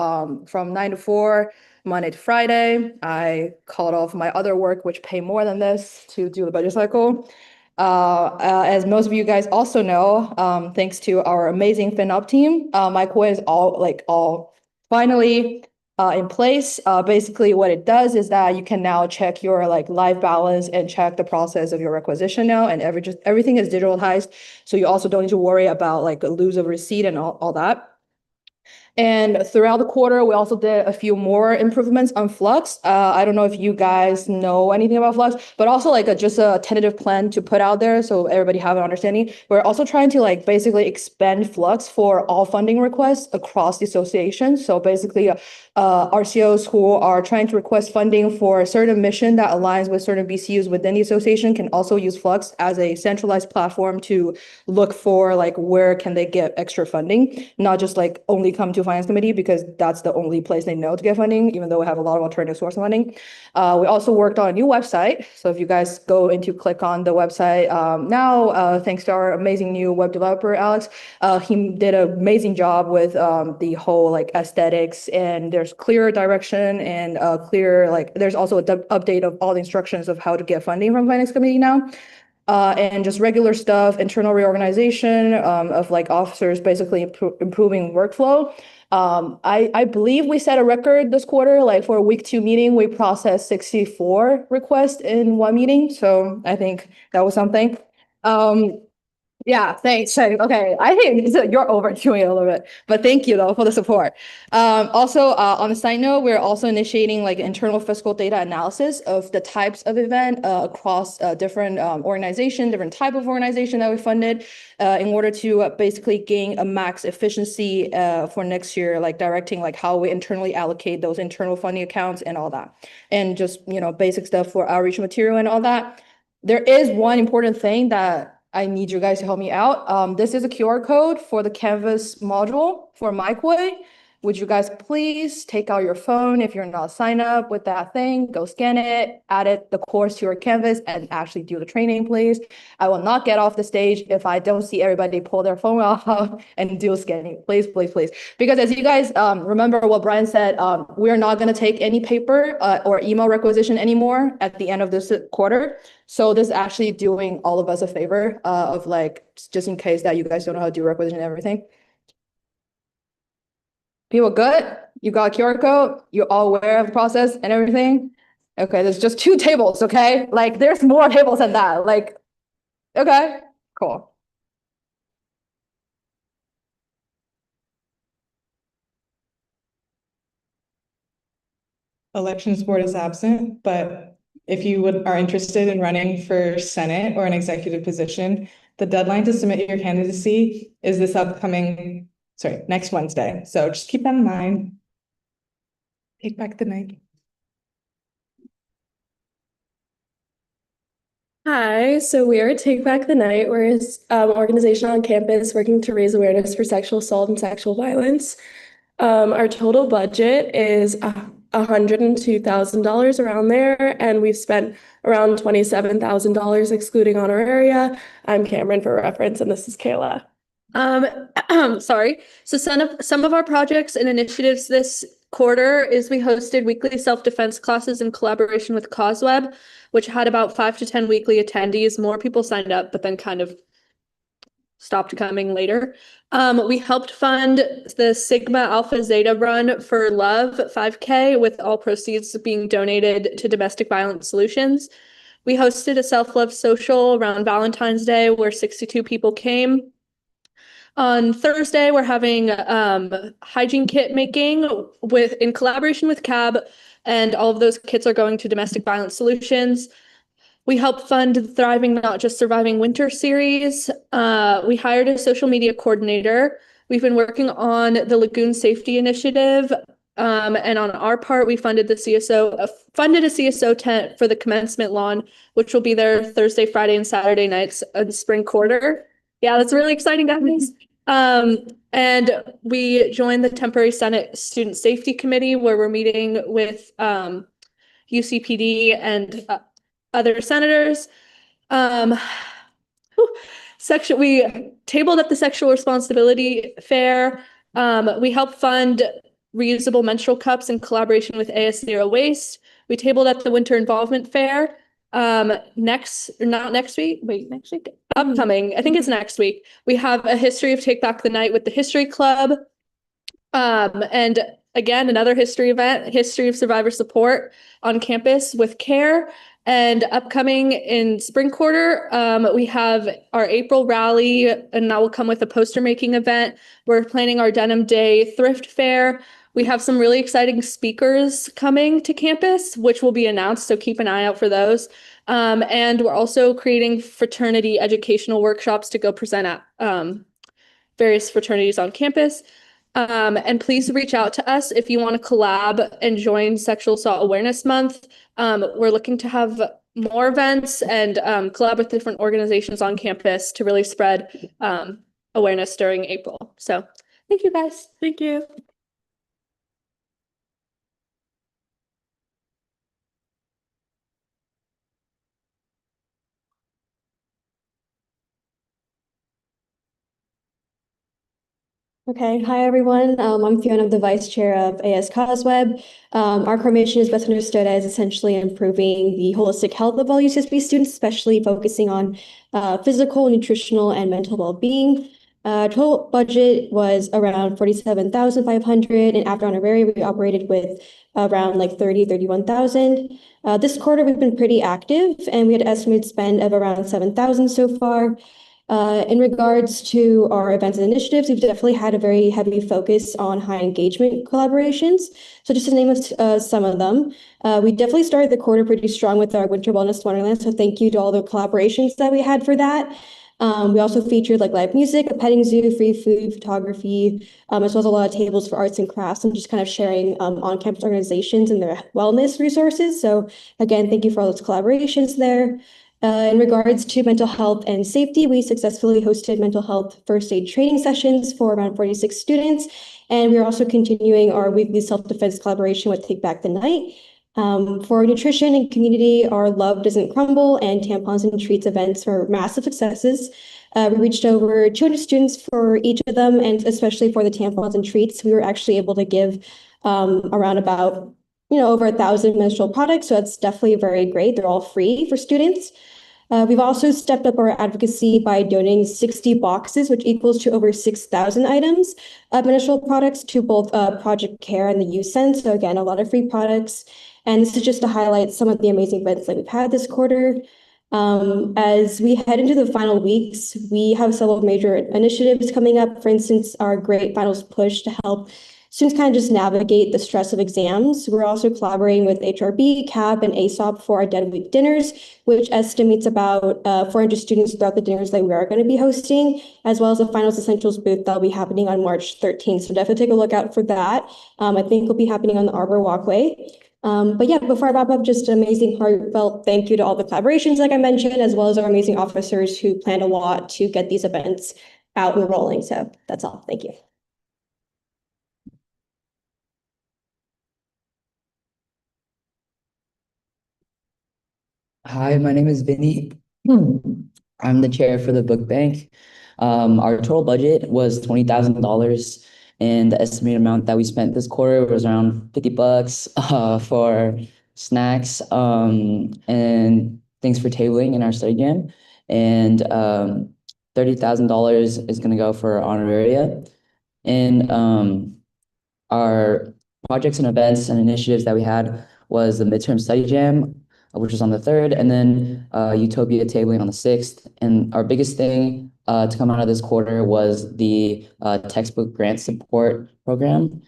from 9 to 4, Monday to Friday. I called off my other work, which pay more than this, to do the budget cycle. As most of you guys also know, thanks to our amazing FinOp team, MyCoin is all finally in place. Basically what it does is that you can now check your live balance and check the process of your requisition now, and everything is digitalized. So you also don't need to worry about lose of receipt and all that. And throughout the quarter, we also did a few more improvements on Flux. I don't know if you guys know anything about Flux, but also just a tentative plan to put out there so everybody have an understanding. We're also trying to basically expand Flux for all funding requests across the association. So basically RCOs who are trying to request funding for a certain mission that aligns with certain BCUs within the association can also use Flux as a centralized platform to look for where can they get extra funding, not just only come to finance committee because that's the only place they know to get funding, even though we have a lot of alternative source of funding. We also worked on a new website. So if you guys go into click on the website now, thanks to our amazing new web developer, Alex, he did an amazing job with the whole aesthetics, and there's clear direction and clear there's also an update of all the instructions of how to get funding from finance committee now. And just regular stuff, internal reorganization of officers, basically improving workflow. I believe we set a record this quarter, for a week 2 meeting, we processed 64 requests in one meeting. So I think that was something. Yeah, thanks. Okay, I think you're overdoing it a little bit, but thank you though for the support. Also, on a side note, we're also initiating internal fiscal data analysis of the types of event across different organization, different type of organization that we funded in order to basically gain a max efficiency for next year, directing how we internally allocate those internal funding accounts and all that. And just, basic stuff for outreach material and all that. There is one important thing that I need you guys to help me out. This is a QR code for the Canvas module for MikeWay. Would you guys please take out your phone if you're not signed up with that thing, go scan it, add the course to your Canvas and actually do the training, please. I will not get off the stage if I don't see everybody pull their phone out and do scanning. Please, please, please. Because as you guys remember what Brian said, we're not going to take any paper or email requisition anymore at the end of this quarter. So this is actually doing all of us a favor of like, just in case that you guys don't know how to do requisition and everything. People good? You got a QR code? You're all aware of the process and everything? Okay, there's just 2 tables, okay? Like there's more tables than that. Like, okay, cool. Elections board is absent, but if you are interested in running for Senate or an executive position, the deadline to submit your candidacy is next Wednesday. So just keep that in mind. Take back the night. Hi, so we are Take Back the Night. We're an organization on campus working to raise awareness for sexual assault and sexual violence. Our total budget is $102,000 around there, and we've spent around $27,000 excluding honoraria. I'm Cameron for reference, and this is Kayla. Sorry. So some of our projects and initiatives this quarter is we hosted weekly self-defense classes in collaboration with CauseWeb, which had about 5 to 10 weekly attendees. More people signed up, but then kind of stopped coming later. We helped fund the Sigma Alpha Zeta Run for Love 5K, with all proceeds being donated to domestic violence solutions. We hosted a self-love social around Valentine's Day where 62 people came. On Thursday, we're having hygiene kit making in collaboration with CAB, and all of those kits are going to domestic violence solutions. We helped fund the Thriving Not Just Surviving Winter series. We hired a social media coordinator. We've been working on the Lagoon Safety Initiative. And on our part, we funded a CSO tent for the commencement lawn, which will be there Thursday, Friday, and Saturday nights in spring quarter. Yeah, that's really exciting, guys. And we joined the temporary Senate Student Safety Committee, where we're meeting with UCPD and other senators. We tabled at the Sexual Responsibility Fair. We helped fund reusable menstrual cups in collaboration with AS Zero Waste. We tabled at the Winter Involvement Fair. Upcoming, I think it's next week, we have a history of Take Back the Night with the History Club. And again, another history event, History of Survivor Support on campus with CARE. And upcoming in spring quarter, we have our April rally, and that will come with a poster making event. We're planning our Denim Day thrift fair. We have some really exciting speakers coming to campus, which will be announced, so keep an eye out for those. And we're also creating fraternity educational workshops to go present at various fraternities on campus. And please reach out to us if you want to collab and join Sexual Assault Awareness Month. We're looking to have more events and collab with different organizations on campus to really spread awareness during April. So thank you, guys. Thank you. Okay, hi everyone. I'm Fiona, I'm the vice chair of AS CauseWeb. Our core mission is best understood as essentially improving the holistic health of all UCSB students, especially focusing on physical, nutritional, and mental well-being. Total budget was around $47,500, and after honorarium, we operated with around like 31,000. This quarter, we've been pretty active, and we had estimated spend of around 7,000 so far. In regards to our events and initiatives, we've definitely had a very heavy focus on high engagement collaborations. So just to name some of them, we definitely started the quarter pretty strong with our Winter Wellness Wonderland. So thank you to all the collaborations that we had for that. We also featured like live music, a petting zoo, free food, photography, as well as a lot of tables for arts and crafts and just kind of sharing on-campus organizations and their wellness resources. So again, thank you for all those collaborations there. In regards to mental health and safety, we successfully hosted mental health first aid training sessions for around 46 students. And we're also continuing our weekly self-defense collaboration with Take Back the Night. For nutrition and community, our Love Doesn't Crumble and Tampons and Treats events were massive successes. We reached over 200 students for each of them, and especially for the tampons and treats, we were actually able to give around about over 1,000 menstrual products. So that's definitely very great. They're all free for students. We've also stepped up our advocacy by donating 60 boxes, which equals to over 6,000 items of menstrual products to both Project Care and the Youth Sense. So again, a lot of free products. And this is just to highlight some of the amazing events that we've had this quarter. As we head into the final weeks, we have several major initiatives coming up. For instance, our Great Finals Push to help students kind of just navigate the stress of exams. We're also collaborating with HRB, CAB, and ASOP for our Dead Week dinners, which estimates about 400 students throughout the dinners that we are going to be hosting, as well as the Finals Essentials booth that'll be happening on March 13th. So definitely take a look out for that. I think it'll be happening on the Arbor Walkway. But yeah, before I wrap up, just an amazing heartfelt thank you to all the collaborations, like I mentioned, as well as our amazing officers who planned a lot to get these events out and rolling. So that's all. Thank you. Hi, my name is Vinny. I'm the chair for the book bank. Our total budget was $20,000, and the estimated amount that we spent this quarter was around $50 for snacks and things for tabling in our study jam, and $30,000 is going to go for honoraria. And our projects and events and initiatives that we had was the midterm study jam, which was on the 3rd, and then Utopia tabling on the 6th. And our biggest thing to come out of this quarter was the textbook grant support program,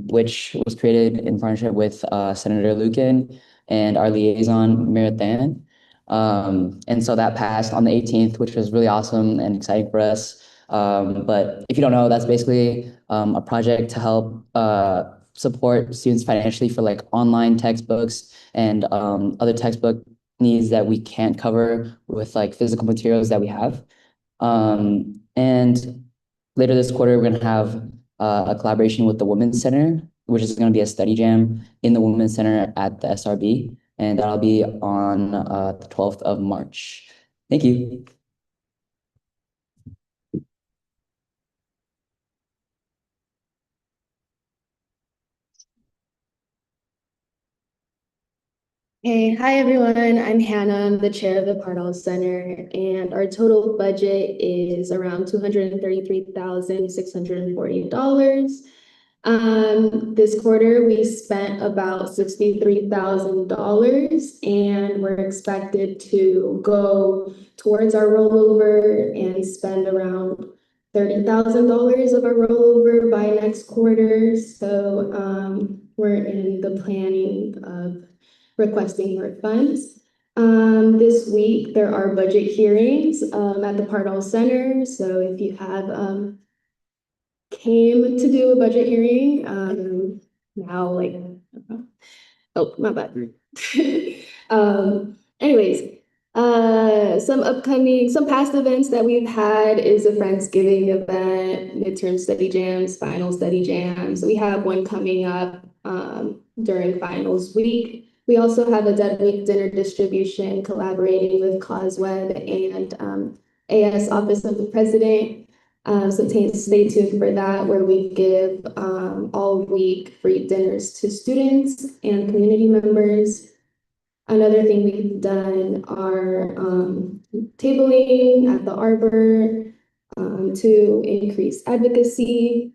which was created in partnership with Senator Lucan and our liaison, Merit Than. And so that passed on the 18th, which was really awesome and exciting for us. But if you don't know, that's basically a project to help support students financially for like online textbooks and other textbook needs that we can't cover with like physical materials that we have. And later this quarter, we're going to have a collaboration with the Women's Center, which is going to be a study jam in the Women's Center at the SRB. And that'll be on the 12th of March. Thank you. Hey, hi everyone. I'm Hannah. I'm the chair of the Pardall Center, and our total budget is around $233,640. This quarter we spent about $63,000, and we're expected to go towards our rollover and spend around $30,000 of our rollover by next quarter. So we're in the planning of requesting more funds. This week there are budget hearings at the Pardall Center. So if you have came to do a budget hearing, now like oh my bad. Anyways, some past events that we've had is a Friendsgiving event, midterm study jams, final study jams. We have one coming up during finals week. We also have a Dead Week dinner distribution collaborating with CAUSEWeb and AS Office of the President. So stay tuned for that, where we give all week free dinners to students and community members. Another thing we've done are tabling at the Arbor to increase advocacy.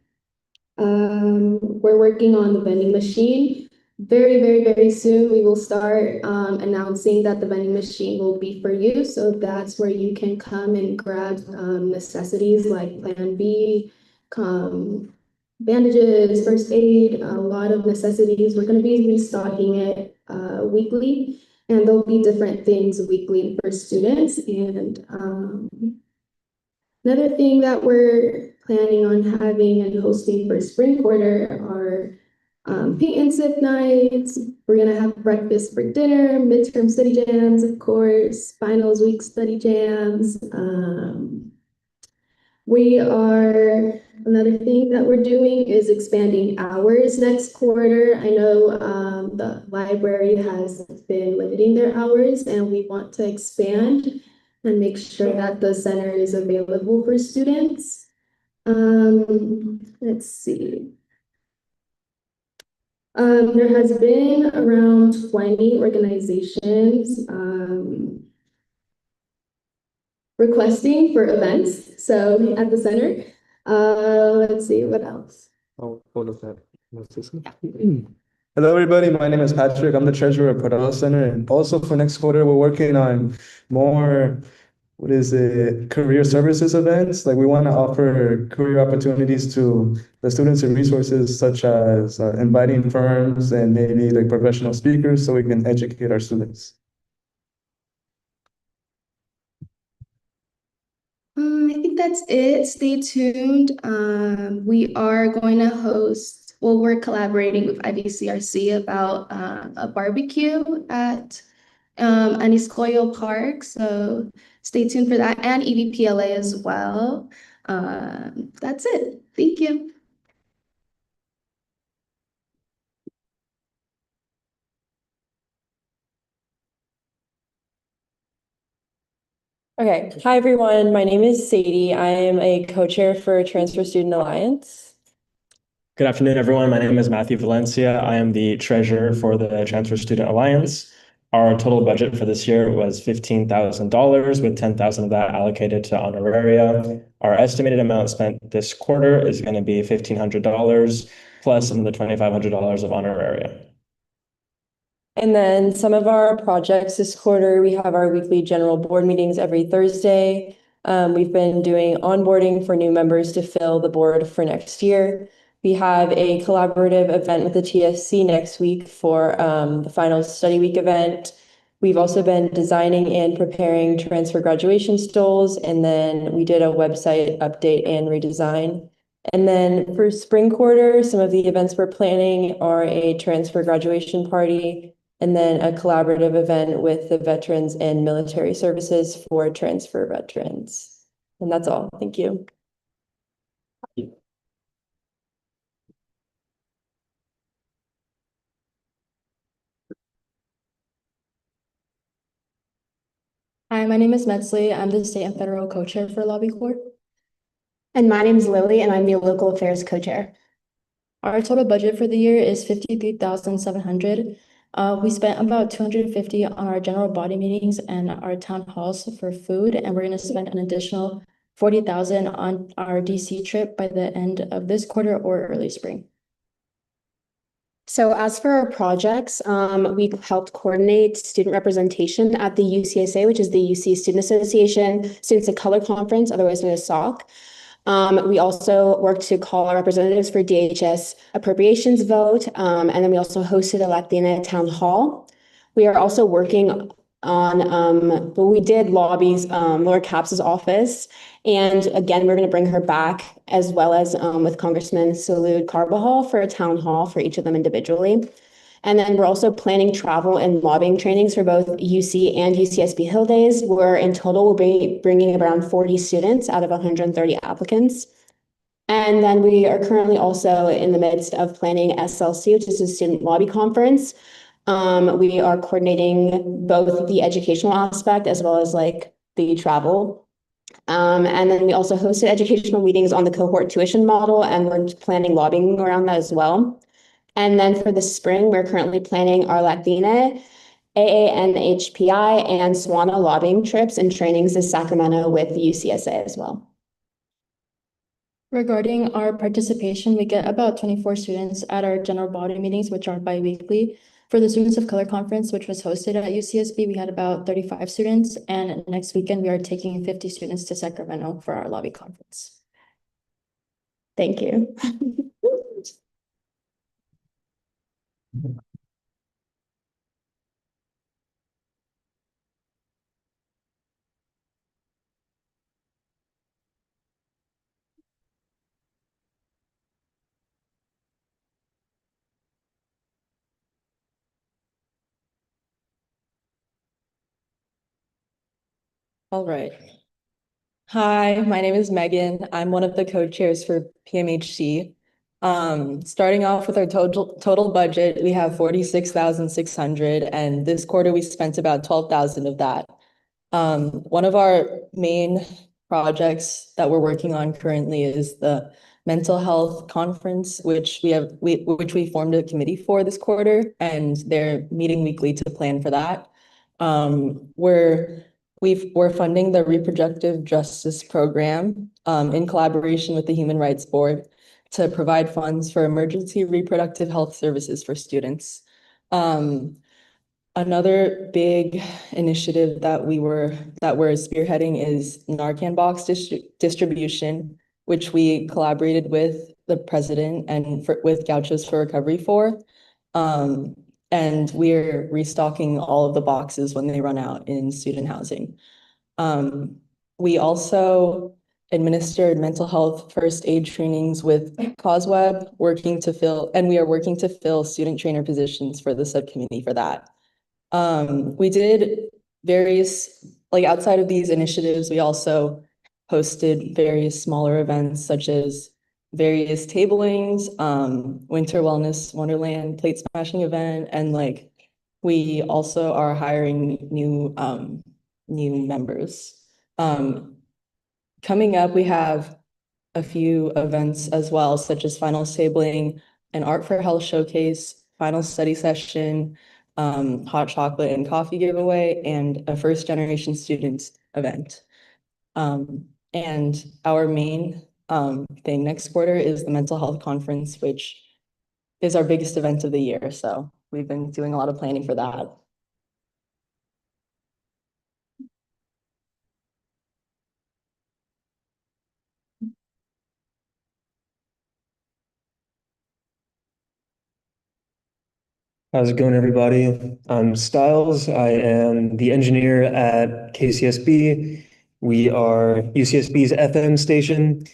We're working on the vending machine. Very, very, very soon, we will start announcing that the vending machine will be for you. So that's where you can come and grab necessities like Plan B, bandages, first aid, a lot of necessities. We're going to be restocking it weekly, and there'll be different things weekly for students. And another thing that we're planning on having and hosting for spring quarter are paint and sip nights. We're gonna have breakfast for dinner, midterm study jams, of course, finals week study jams. Another thing that we're doing is expanding hours next quarter. I know the library has been limiting their hours and we want to expand and make sure that the center is available for students. Let's see. There has been around 20 organizations requesting for events. So at the center, let's see what else. Oh, hold up that. Hello, everybody. My name is Patrick. I'm the treasurer of Cordova Center. And also for next quarter, we're working on more, career services events. Like we want to offer career opportunities to the students and resources such as inviting firms and maybe like professional speakers so we can educate our students. I think that's it. Stay tuned. We are going to host, well, we're collaborating with IVCRC about a barbecue at Aniscoyo Park. So stay tuned for that and EVPLA as well. That's it. Thank you. Okay, hi everyone. My name is Sadie. I am a co-chair for Transfer Student Alliance. Good afternoon, everyone. My name is Matthew Valencia. I am the treasurer for the Transfer Student Alliance. Our total budget for this year was $15,000, with $10,000 of that allocated to honoraria. Our estimated amount spent this quarter is going to be $1,500 plus another $2,500 of honoraria. And then some of our projects this quarter, we have our weekly general board meetings every Thursday. We've been doing onboarding for new members to fill the board for next year. We have a collaborative event with the TSC next week for the final study week event. We've also been designing and preparing transfer graduation stoles, and then we did a website update and redesign. And then for spring quarter, some of the events we're planning are a transfer graduation party, and then a collaborative event with the Veterans and Military Services for transfer veterans. And that's all. Thank you. Hi, my name is Metzley. I'm the state and federal co-chair for Lobby Corps. And my name is Lily, and I'm the local affairs co-chair. Our total budget for the year is $53,700. We spent about $250 on our general body meetings and our town halls for food, and we're going to spend an additional $40,000 on our DC trip by the end of this quarter or early spring. So as for our projects, we helped coordinate student representation at the UCSA, which is the UC Student Association Students of Color Conference, otherwise known as SOC. We also worked to call our representatives for DHS appropriations vote, and then we also hosted a Latina town hall. We are also working on, we did lobbies, Laura Capps' office, and again, we're going to bring her back, as well as with Congressman Salud Carbajal for a town hall for each of them individually. And then we're also planning travel and lobbying trainings for both UC and UCSB Hill Days, where in total we'll be bringing around 40 students out of 130 applicants. And then we are currently also in the midst of planning SLC, which is a student lobby conference. We are coordinating both the educational aspect as well as like the travel. And then we also hosted educational meetings on the cohort tuition model, and we're planning lobbying around that as well. And then for the spring, we're currently planning our Latina, AANHPI, and SWANA lobbying trips and trainings to Sacramento with the UCSA as well. Regarding our participation, we get about 24 students at our general body meetings, which are bi-weekly. For the Students of Color Conference, which was hosted at UCSB, we had about 35 students, and next weekend we are taking 50 students to Sacramento for our lobby conference. Thank you. All right. Hi, my name is Megan. I'm one of the co-chairs for PMHC. Starting off with our total budget, we have 46,600, and this quarter we spent about 12,000 of that. One of our main projects that we're working on currently is the mental health conference, which we formed a committee for this quarter, and they're meeting weekly to plan for that. We're funding the reproductive justice program in collaboration with the Human Rights Board to provide funds for emergency reproductive health services for students. Another big initiative that we're spearheading is Narcan box distribution, which we collaborated with the president and with Gauchos for Recovery for. And we're restocking all of the boxes when they run out in student housing. We also administered mental health first aid trainings with CAUSEWeb, we are working to fill student trainer positions for the subcommittee for that. We did various, outside of these initiatives, we also hosted various smaller events such as various tablings, Winter Wellness Wonderland plate smashing event, and we also are hiring new members. Coming up, we have a few events as well, such as finals tabling, an Art for Health showcase, final study session, hot chocolate and coffee giveaway, and a first generation students event. And our main thing next quarter is the mental health conference, which is our biggest event of the year. So we've been doing a lot of planning for that. How's it going, everybody? I'm Styles. I am the engineer at KCSB. We are UCSB's FM station.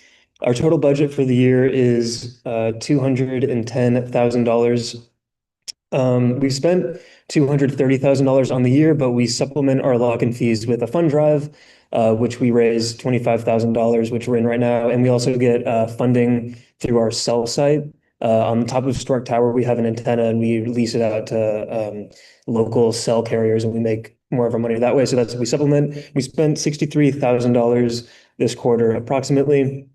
Our total budget for the year is $210,000. We've spent $230,000 on the year, but we supplement our lock-in fees with a fund drive, which we raised $25,000, which we're in right now. And we also get funding through our cell site. On the top of Stork Tower, we have an antenna and we lease it out to local cell carriers, and we make more of our money that way. So that's what we supplement. We spent $63,000 this quarter approximately.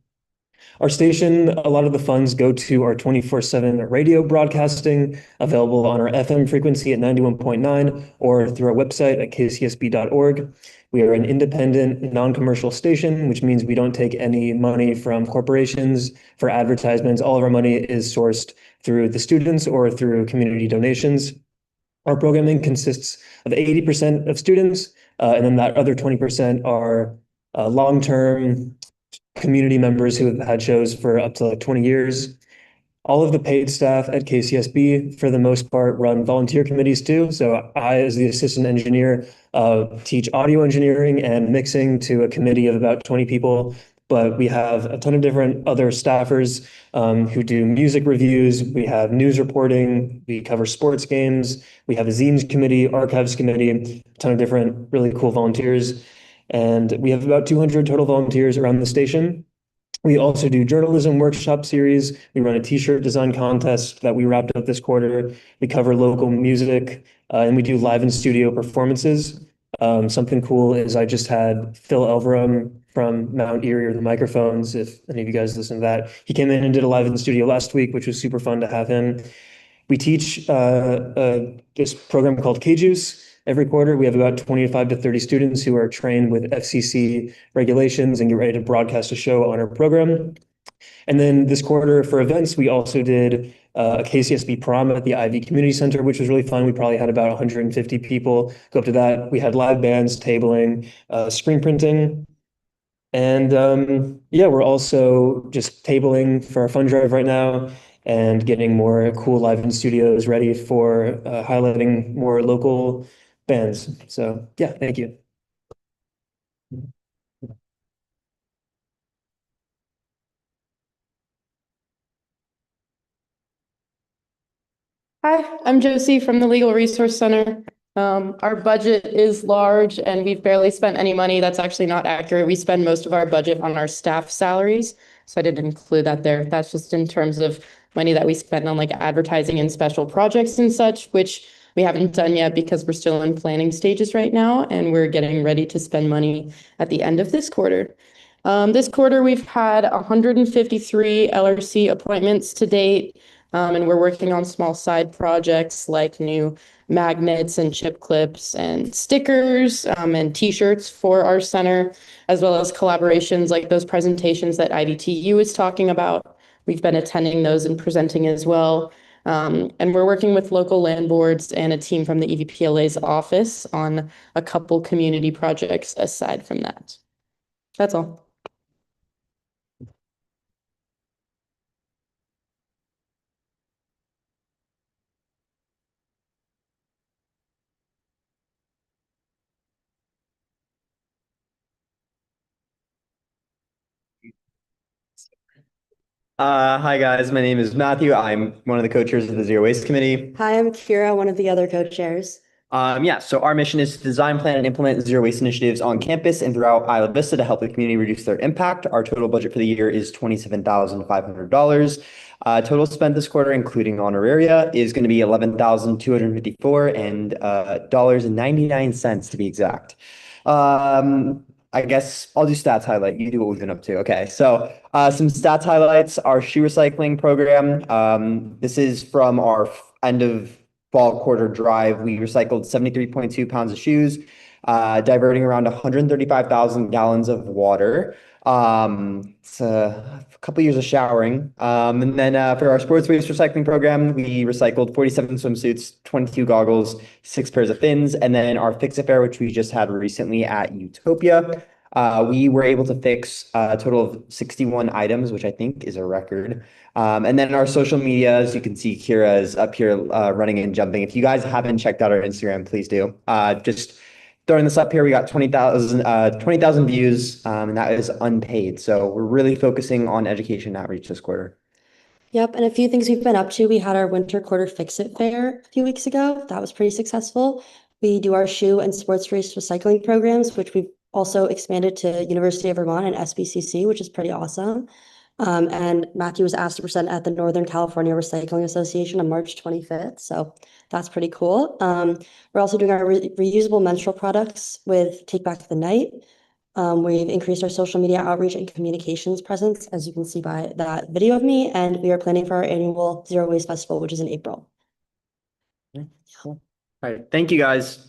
Our station, a lot of the funds go to our 24/7 radio broadcasting, available on our FM frequency at 91.9 or through our website at kcsb.org. We are an independent, non-commercial station, which means we don't take any money from corporations for advertisements. All of our money is sourced through the students or through community donations. Our programming consists of 80% of students, and then that other 20% are long-term community members who have had shows for up to 20 years. All of the paid staff at KCSB, for the most part, run volunteer committees too. So I, as the assistant engineer, teach audio engineering and mixing to a committee of about 20 people. But we have a ton of different other staffers who do music reviews. We have news reporting. We cover sports games. We have a zines committee, archives committee, a ton of different really cool volunteers. And we have about 200 total volunteers around the station. We also do journalism workshop series. We run a t-shirt design contest that we wrapped up this quarter. We cover local music, and we do live in studio performances. Something cool is I just had Phil Elverum from Mount Erie or the Microphones, if any of you guys listen to that. He came in and did a live in studio last week, which was super fun to have him. We teach this program called K-Juice. Every quarter, we have about 25 to 30 students who are trained with FCC regulations and get ready to broadcast a show on our program. And then this quarter for events, we also did a KCSB prom at the Ivy Community Center, which was really fun. We probably had about 150 people go up to that. We had live bands, tabling, screen printing. And yeah, we're also just tabling for our fund drive right now and getting more cool live in studios ready for highlighting more local bands. So yeah, thank you. Hi, I'm Josie from the Legal Resource Center. Our budget is large and we've barely spent any money. That's actually not accurate. We spend most of our budget on our staff salaries. So I didn't include that there. That's just in terms of money that we spend on like advertising and special projects and such, which we haven't done yet because we're still in planning stages right now and we're getting ready to spend money at the end of this quarter. This quarter, we've had 153 LRC appointments to date, and we're working on small side projects like new magnets and chip clips and stickers and T-shirts for our center, as well as collaborations like those presentations that IDTU is talking about. We've been attending those and presenting as well. And we're working with local land boards and a team from the EVPLA's office on a couple community projects aside from that. That's all. Hi guys, my name is Matthew. I'm one of the co-chairs of the Zero Waste Committee. Hi, I'm Kira, one of the other co-chairs. So our mission is to design, plan, and implement zero waste initiatives on campus and throughout Isla Vista to help the community reduce their impact. Our total budget for the year is $27,500. Total spent this quarter, including honoraria, is going to be $11,254 and $99 to be exact. I guess I'll do stats highlight. You do what we've been up to. Okay, so some stats highlights. Our shoe recycling program. This is from our end of fall quarter drive. We recycled 73.2 pounds of shoes, diverting around 135,000 gallons of water. It's a couple years of showering. And then for our sports waste recycling program, we recycled 47 swimsuits, 22 goggles, 6 pairs of fins, and then our Fix It Fair, which we just had recently at Utopia. We were able to fix a total of 61 items, which I think is a record. And then our social media, as you can see, Kira is up here running and jumping. If you guys haven't checked out our Instagram, please do. Just throwing this up here, we got 20,000 views, and that is unpaid. So we're really focusing on education outreach this quarter. Yep, and a few things we've been up to. We had our winter quarter Fix It Fair a few weeks ago. That was pretty successful. We do our shoe and sports waste recycling programs, which we've also expanded to University of Vermont and SBCC, which is pretty awesome. And Matthew was asked to present at the Northern California Recycling Association on March 25th. So that's pretty cool. We're also doing our reusable menstrual products with Take Back the Night. We've increased our social media outreach and communications presence, as you can see by that video of me. And we are planning for our annual Zero Waste Festival, which is in April. All right. Thank you, guys.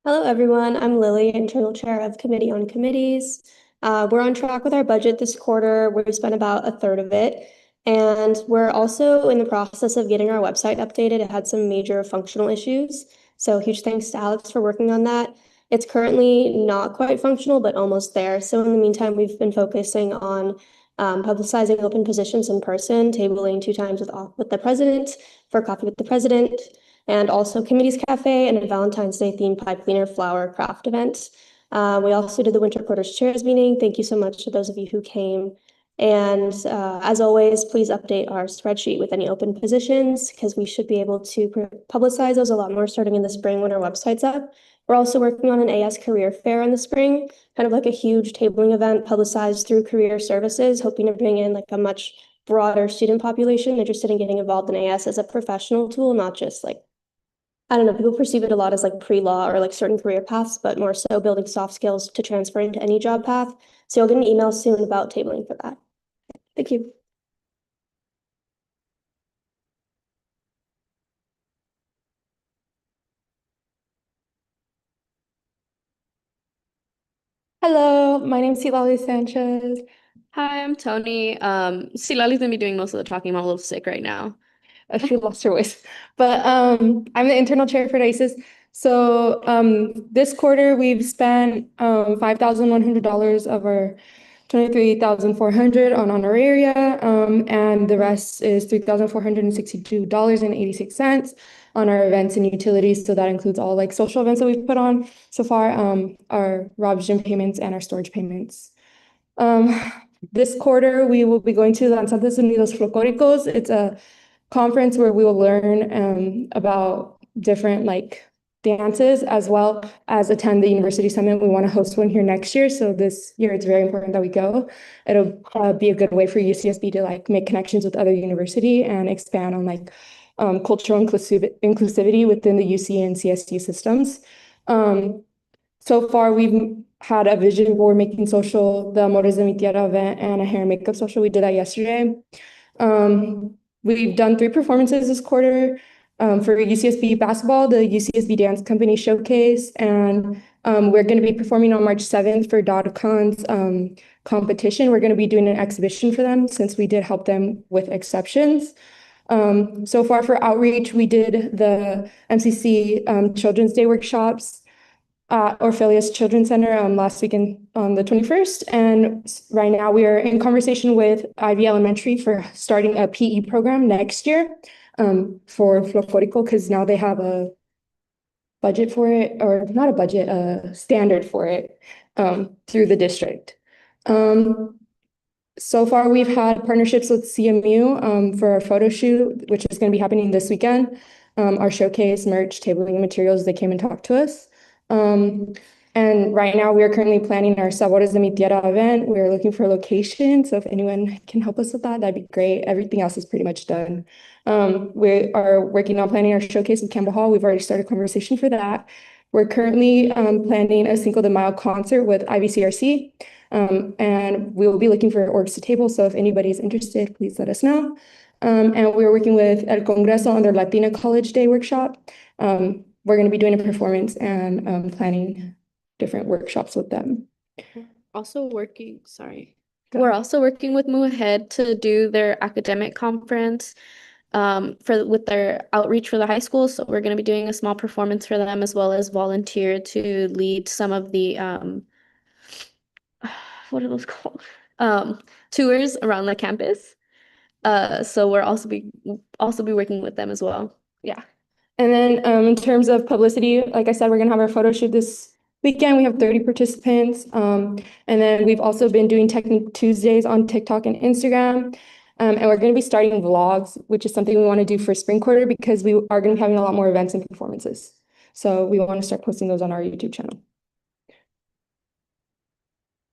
Hello, everyone. I'm Lily, Internal Chair of Committee on Committees. We're on track with our budget this quarter. We've spent about a third of it. And we're also in the process of getting our website updated. It had some major functional issues. So huge thanks to Alex for working on that. It's currently not quite functional, but almost there. So in the meantime, we've been focusing on publicizing open positions in person, tabling 2 times with the president for coffee with the president, and also Committees Cafe and a Valentine's Day themed pipe cleaner flower craft event. We also did the Winter Quarters Chairs meeting. Thank you so much to those of you who came. And as always, please update our spreadsheet with any open positions because we should be able to publicize those a lot more starting in the spring when our website's up. We're also working on an AS career fair in the spring, kind of like a huge tabling event publicized through career services, hoping to bring in like a much broader student population interested in getting involved in AS as a professional tool, not just like, I don't know, people perceive it a lot as like pre-law or like certain career paths, but more so building soft skills to transfer into any job path. So you'll get an email soon about tabling for that. Thank you. Hello, my name's Silali Sanchez. Hi, I'm Tony. Silali's gonna be doing most of the talking. I'm a little sick right now. She lost her voice. But I'm the internal chair for DICES. So this quarter we've spent $5,100 of our $23,400 on honoraria, and the rest is $3,462.86 on our events and utilities. So that includes all like social events that we've put on so far, our Rob's Gym payments and our storage payments. This quarter, we will be going to Danzantes Unidos Folclóricos. It's a conference where we will learn about different dances as well as attend the University Summit. We want to host one here next year. So this year it's very important that we go. It'll be a good way for UCSB to make connections with other university and expand on cultural inclusivity within the UC and CSU systems. So far, we've had a vision board making social, the Amores de mi Tierra event, and a hair and makeup social. We did that yesterday. We've done 3 performances this quarter. For UCSB basketball, the UCSB Dance Company Showcase, and we're going to be performing on March 7th for DODCON's competition. We're going to be doing an exhibition for them since we did help them with exceptions. So far for outreach, we did the MCC Children's Day workshops at Orpheus Children's Center last weekend on the 21st. And right now we are in conversation with Ivy Elementary for starting a PE program next year for Folclórico, because now they have a budget for it, or not a budget, a standard for it through the district. So far, we've had partnerships with CMU for our photo shoot, which is going to be happening this weekend. Our showcase, merch, tabling, and materials, they came and talked to us. And right now we are currently planning our Sabores de mi Tierra event. We are looking for a location. So if anyone can help us with that, that'd be great. Everything else is pretty much done. We are working on planning our showcase in Campbell Hall. We've already started conversation for that. We're currently planning a Cinco de Mayo concert with IVCRC. And we will be looking for orgs to table. So if anybody's interested, please let us know. And we're working with El Congreso on their Latina College Day workshop. We're going to be doing a performance and planning different workshops with them. We're also working with Move Ahead to do their academic conference with their outreach for the high school. So we're going to be doing a small performance for them, as well as volunteer to lead some of the what are those called? Tours around the campus. So we're also be working with them as well. Yeah. And then in terms of publicity, like I said, we're gonna have our photo shoot this weekend. We have 30 participants. And then we've also been doing Technique Tuesdays on TikTok and Instagram. And we're gonna be starting vlogs, which is something we want to do for spring quarter because we are gonna be having a lot more events and performances. So we want to start posting those on our YouTube channel.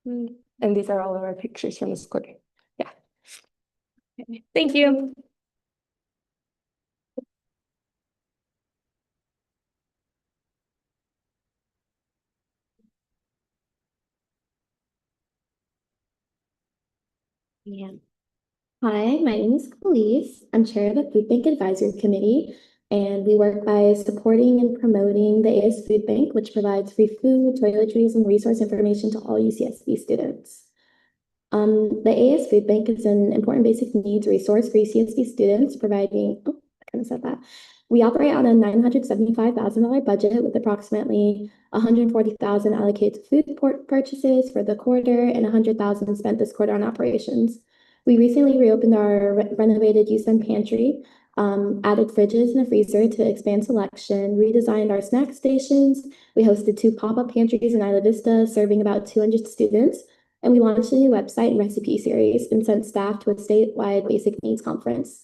And these are all of our pictures from this quarter. Yeah. Okay. Thank you. Yeah. Hi, my name is Khalees. I'm chair of the Food Bank Advisory Committee, and we work by supporting and promoting the AS Food Bank, which provides free food, toiletries, and resource information to all UCSB students. The AS Food Bank is an important basic needs resource for UCSB students, providing, I kind of said that. We operate on a $975,000 budget with approximately $140,000 allocated to food purchases for the quarter and $100,000 spent this quarter on operations. We recently reopened our renovated USEN pantry, added fridges and a freezer to expand selection, redesigned our snack stations. We hosted 2 pop-up pantries in Isla Vista, serving about 200 students. And we launched a new website and recipe series and sent staff to a statewide basic needs conference.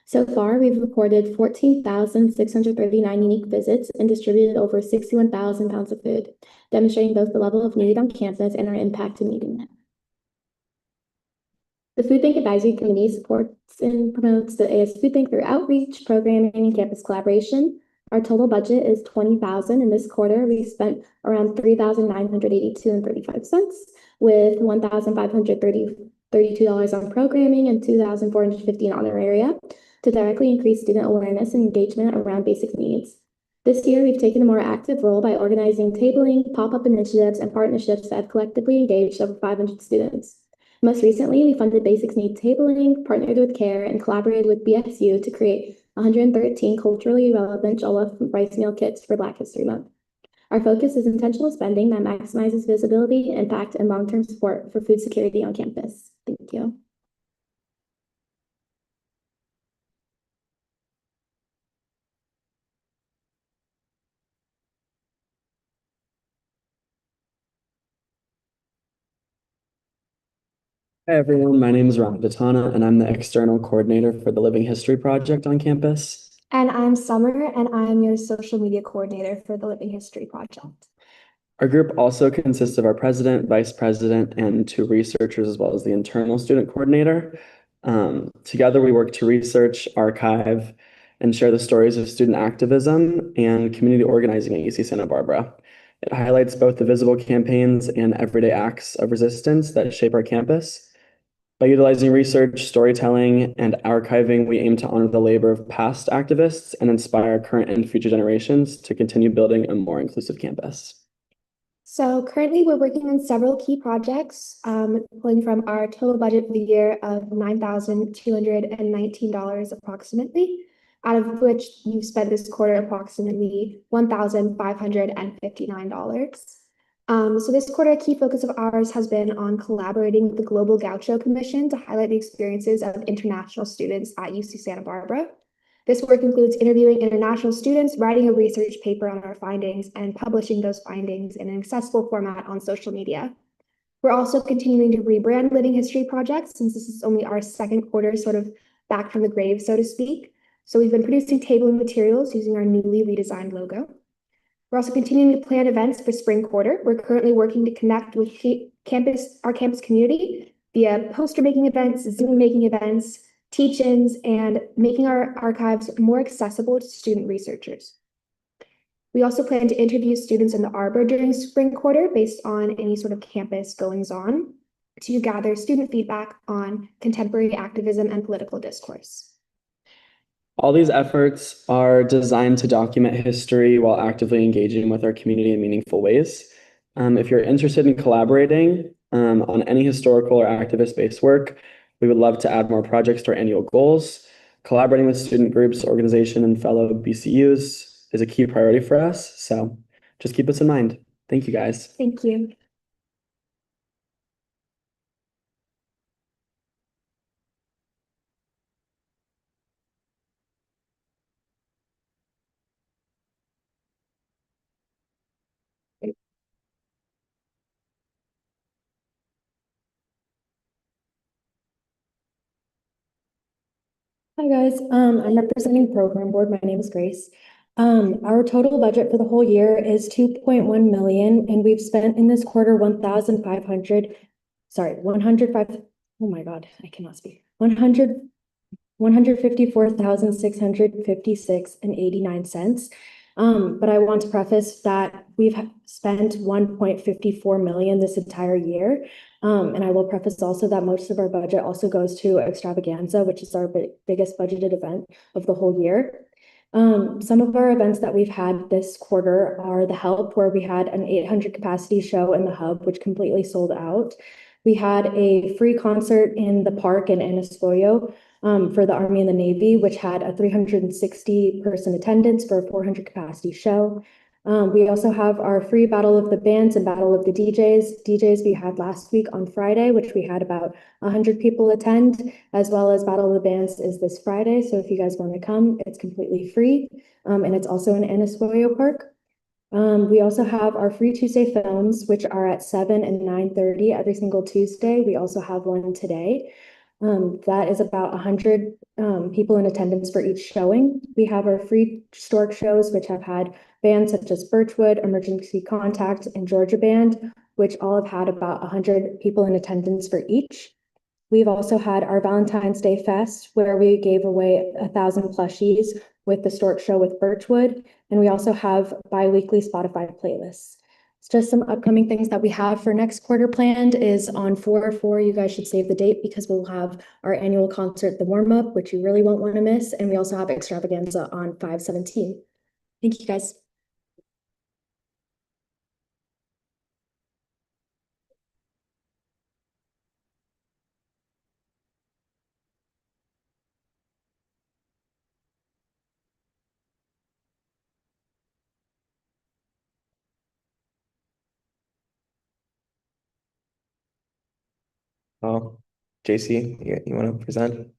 So far, we've recorded 14,639 unique visits and distributed over 61,000 pounds of food, demonstrating both the level of need on campus and our impact in meeting it. The Food Bank Advisory Committee supports and promotes the AS Food Bank through outreach, programming, and campus collaboration. Our total budget is $20,000. In this quarter, we spent around $3,982.35, with $1,532 on programming and $2,450 in honoraria to directly increase student awareness and engagement around basic needs. This year, we've taken a more active role by organizing tabling, pop-up initiatives, and partnerships that have collectively engaged over 500 students. Most recently, we funded basic needs tabling, partnered with CARE, and collaborated with BSU to create 113 culturally relevant jollof rice meal kits for Black History Month. Our focus is intentional spending that maximizes visibility, impact, and long-term support for food security on campus. Thank you. Hi, everyone. My name is Ron Vitana, and I'm the external coordinator for the Living History Project on campus. And I'm Summer, and I'm your social media coordinator for the Living History Project. Our group also consists of our president, vice president, and 2 researchers, as well as the internal student coordinator. Together, we work to research, archive, and share the stories of student activism and community organizing at UC Santa Barbara. It highlights both the visible campaigns and everyday acts of resistance that shape our campus. By utilizing research, storytelling, and archiving, we aim to honor the labor of past activists and inspire current and future generations to continue building a more inclusive campus. So currently we're working on several key projects, pulling from our total budget for the year of $9,219 approximately, out of which you've spent this quarter approximately $1,559. So this quarter, a key focus of ours has been on collaborating with the Global Gaucho Commission to highlight the experiences of international students at UC Santa Barbara. This work includes interviewing international students, writing a research paper on our findings, and publishing those findings in an accessible format on social media. We're also continuing to rebrand Living History Project, since this is only our second quarter sort of back from the grave, so to speak. So we've been producing tabling materials using our newly redesigned logo. We're also continuing to plan events for spring quarter. We're currently working to connect with our campus community via poster making events, Zoom making events, teach-ins, and making our archives more accessible to student researchers. We also plan to interview students in the Arbor during spring quarter based on any sort of campus goings-on to gather student feedback on contemporary activism and political discourse. All these efforts are designed to document history while actively engaging with our community in meaningful ways. If you're interested in collaborating on any historical or activist-based work, we would love to add more projects to our annual goals. Collaborating with student groups, organization, and fellow BCUs is a key priority for us. So just keep us in mind. Thank you, guys. Thank you. Hi guys, I'm representing program board. My name is Grace. Our total budget for the whole year is 2.1 million, and we've spent in this quarter 105, oh my God, I cannot speak. 154,656 and 89 cents. But I want to preface that we've spent 1.54 million this entire year. And I will preface also that most of our budget also goes to Extravaganza, which is our biggest budgeted event of the whole year. Some of our events that we've had this quarter are the Help, where we had an 800 capacity show in the Hub, which completely sold out. We had a free concert in the park in Anastoyo for the Army and the Navy, which had a 360 person attendance for a 400 capacity show. We also have our free Battle of the Bands and Battle of the DJs we had last week on Friday, which we had about 100 people attend, as well as Battle of the Bands is this Friday. So if you guys want to come, it's completely free. And it's also in Anastoyo Park. We also have our free Tuesday films, which are at 7 and 9:30 every single Tuesday. We also have one today. That is about 100 people in attendance for each showing. We have our free Stork shows, which have had bands such as Birchwood, Emergency Contact, and Georgia Band, which all have had about 100 people in attendance for each. We've also had our Valentine's Day Fest, where we gave away 1,000 plushies with the Stork show with Birchwood. And we also have bi-weekly Spotify playlists. It's just some upcoming things that we have for next quarter planned is on 4/4. You guys should save the date because we'll have our annual concert, The Warm Up, which you really won't want to miss. And we also have Extravaganza on 5/17. Thank you, guys. Oh, JC, you want to present?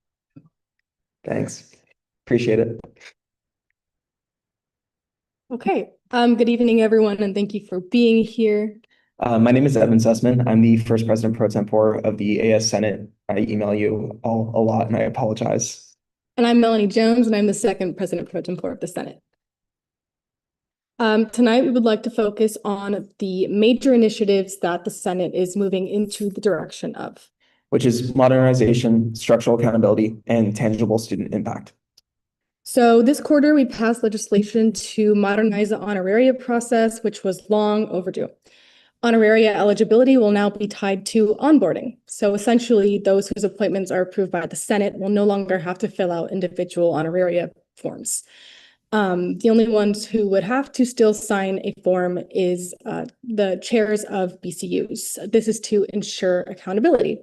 Thanks. Appreciate it. Okay, good evening, everyone, and thank you for being here. My name is Evan Sussman. I'm the first president pro tempore of the AS Senate. I email you all a lot and I apologize. And I'm Melanie Jones, and I'm the second president pro tempore of the Senate. Tonight, we would like to focus on the major initiatives that the Senate is moving into the direction of, which is modernization, structural accountability, and tangible student impact. So this quarter, we passed legislation to modernize the honoraria process, which was long overdue. Honoraria eligibility will now be tied to onboarding. So essentially, those whose appointments are approved by the Senate will no longer have to fill out individual honoraria forms. The only ones who would have to still sign a form is the chairs of BCUs. This is to ensure accountability.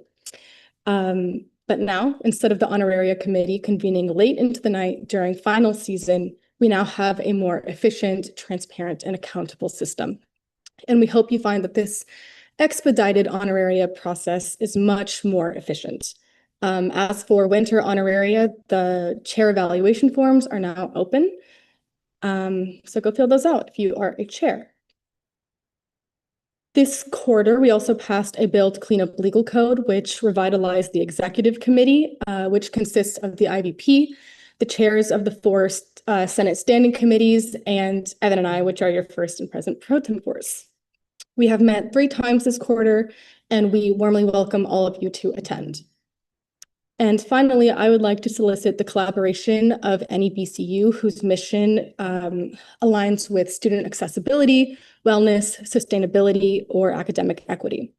But now, instead of the honoraria committee convening late into the night during final season, we now have a more efficient, transparent, and accountable system. And we hope you find that this expedited honoraria process is much more efficient. As for winter honoraria, the chair evaluation forms are now open. So go fill those out if you are a chair. This quarter, we also passed a bill to clean up legal code, which revitalized the executive committee, which consists of the IVP, the chairs of the four Senate standing committees, and Evan and I, which are your first and present pro tempores. We have met 3 times this quarter, and we warmly welcome all of you to attend. And finally, I would like to solicit the collaboration of any BCU whose mission aligns with student accessibility, wellness, sustainability, or academic equity.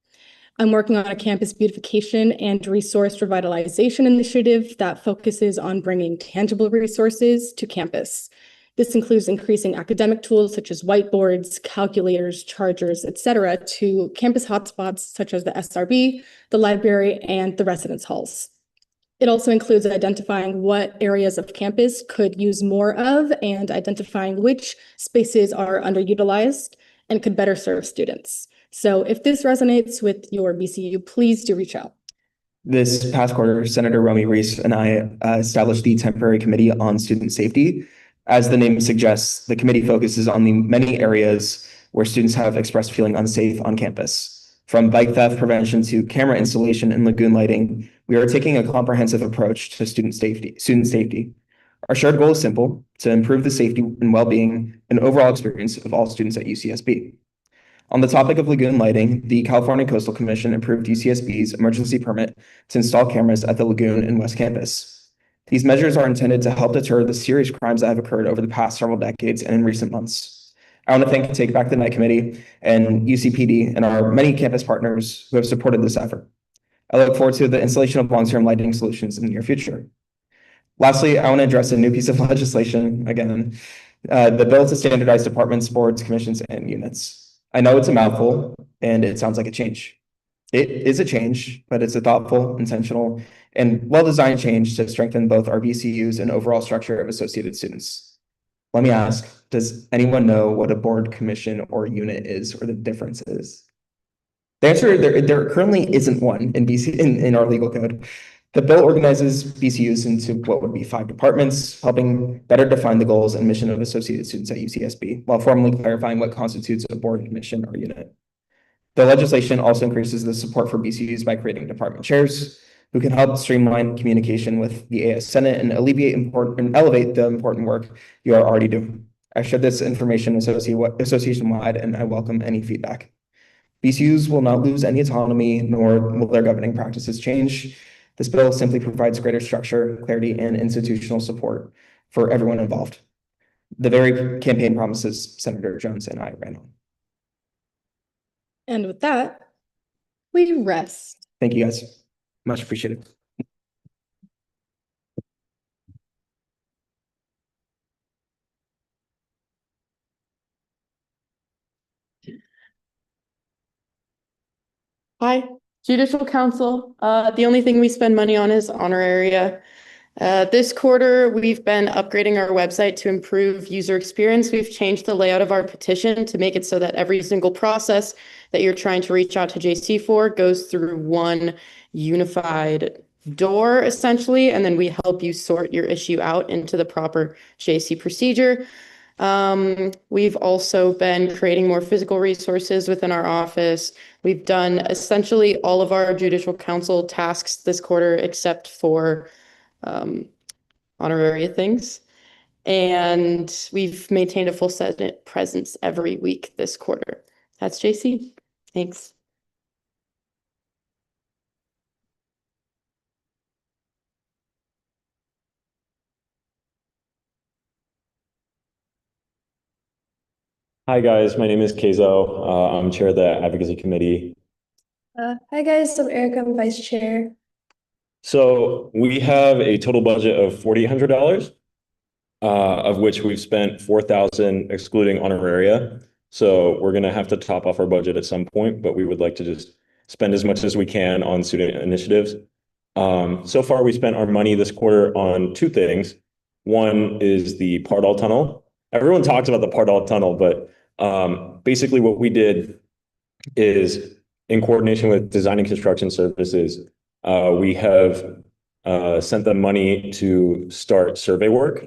I'm working on a campus beautification and resource revitalization initiative that focuses on bringing tangible resources to campus. This includes increasing academic tools such as whiteboards, calculators, chargers, etc., to campus hotspots such as the SRB, the library, and the residence halls. It also includes identifying what areas of campus could use more of and identifying which spaces are underutilized and could better serve students. So if this resonates with your BCU, please do reach out. This past quarter, Senator Romy Reese and I established the Temporary Committee on Student Safety. As the name suggests, the committee focuses on the many areas where students have expressed feeling unsafe on campus. From bike theft prevention to camera installation and lagoon lighting, we are taking a comprehensive approach to student safety. Our shared goal is simple: to improve the safety and well-being and overall experience of all students at UCSB. On the topic of lagoon lighting, the California Coastal Commission approved UCSB's emergency permit to install cameras at the lagoon and West Campus. These measures are intended to help deter the serious crimes that have occurred over the past several decades and in recent months. I want to thank the Take Back the Night Committee and UCPD and our many campus partners who have supported this effort. I look forward to the installation of long-term lighting solutions in the near future. Lastly, I want to address a new piece of legislation again, the bill to standardize departments, boards, commissions, and units. I know it's a mouthful and it sounds like a change. It is a change, but it's a thoughtful, intentional, and well-designed change to strengthen both our BCUs and overall structure of associated students. Let me ask, does anyone know what a board, commission, or unit is, or the difference is? The answer, there currently isn't one in our legal code. The bill organizes BCUs into what would be 5 departments, helping better define the goals and mission of associated students at UCSB, while formally clarifying what constitutes a board, commission, or unit. The legislation also increases the support for BCUs by creating department chairs, who can help streamline communication with the AS Senate and elevate the important work you are already doing. I shared this information association-wide, and I welcome any feedback. BCUs will not lose any autonomy, nor will their governing practices change. This bill simply provides greater structure, clarity, and institutional support for everyone involved. The very campaign promises Senator Jones and I ran on. And with that, we rest. Thank you, guys. Much appreciated. Hi, Judicial Council. The only thing we spend money on is honoraria. This quarter, we've been upgrading our website to improve user experience. We've changed the layout of our petition to make it so that every single process that you're trying to reach out to JC for goes through one unified door, essentially, and then we help you sort your issue out into the proper JC procedure. We've also been creating more physical resources within our office. We've done essentially all of our judicial council tasks this quarter except for honoraria things. And we've maintained a full Senate presence every week this quarter. That's JC. Thanks. Hi, guys. My name is Keizo. I'm chair of the advocacy committee. Hi guys, I'm Erica, I'm vice chair. So we have a total budget of $4,800, of which we've spent 4,000 excluding honoraria. So we're going to have to top off our budget at some point, but we would like to just spend as much as we can on student initiatives. So far, we spent our money this quarter on two things. One is the Pardal Tunnel. Everyone talks about the Pardal Tunnel, but basically what we did is, in coordination with Design and Construction Services, we have sent them money to start survey work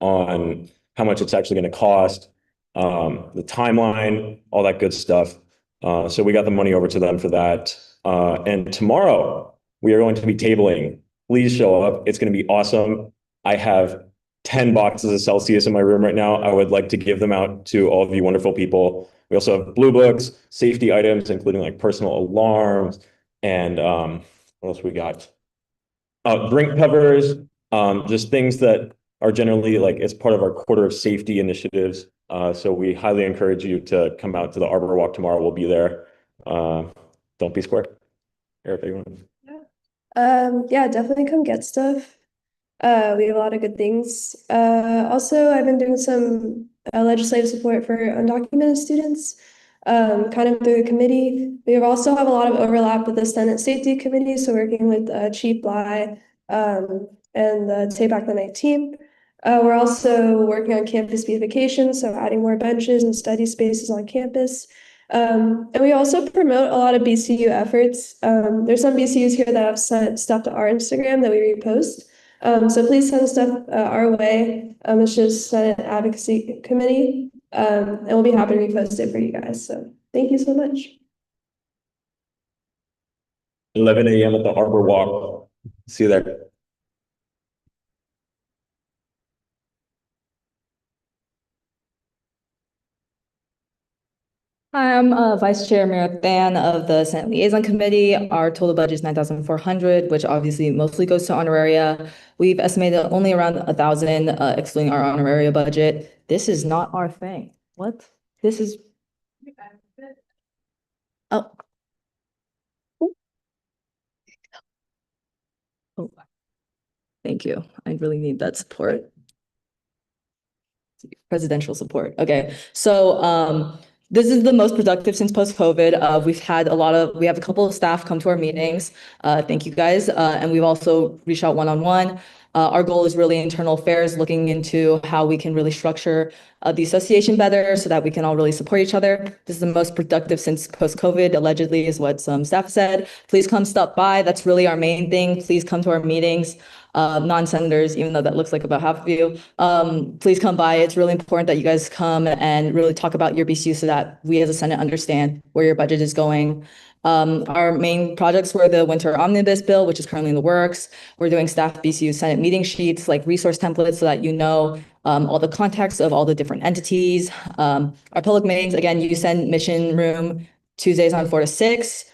on how much it's actually going to cost, the timeline, all that good stuff. So we got the money over to them for that. And tomorrow we are going to be tabling. Please show up. It's going to be awesome. I have 10 boxes of Celsius in my room right now. I would like to give them out to all of you wonderful people. We also have blue books, safety items, including like personal alarms, and what else we got? Drink covers, just things that are generally like it's part of our quarter of safety initiatives. So we highly encourage you to come out to the Arbor Walk tomorrow. We'll be there. Don't be square. Erica, you want Yeah, definitely come get stuff. We have a lot of good things. Also, I've been doing some legislative support for undocumented students, kind of through the committee. We also have a lot of overlap with the Senate Safety Committee, so working with Chief Bly and the Take Back the Night team. We're also working on campus beautification, so adding more benches and study spaces on campus. And we also promote a lot of BCU efforts. There's some BCUs here that have sent stuff to our Instagram that we repost. So please send stuff our way. It's just Senate Advocacy Committee, and we'll be happy to repost it for you guys. So thank you so much. 11 a.m. at the Arbor Walk. See you there. Hi, I'm Vice Chair Marathan of the Senate Liaison Committee. Our total budget is 9,400, which obviously mostly goes to honoraria. We've estimated only around 1,000, excluding our honoraria budget. This is not our thing. What? This is. Oh. Oh. Thank you. I really need that support. Presidential support. Okay. So, this is the most productive since post-COVID. We have a couple of staff come to our meetings. Thank you guys. And we've also reached out one-on-one. Our goal is really internal affairs, looking into how we can really structure the association better so that we can all really support each other. This is the most productive since post-COVID, allegedly, is what some staff said. Please come stop by. That's really our main thing. Please come to our meetings. Non-senators, even though that looks like about half of you, please come by. It's really important that you guys come and really talk about your BCU so that we as a Senate understand where your budget is going. Our main projects were the Winter Omnibus Bill, which is currently in the works. We're doing staff BCU Senate meeting sheets, like resource templates, so that you know all the context of all the different entities. Our public meetings, again, you send mission room Tuesdays on 4 to 6.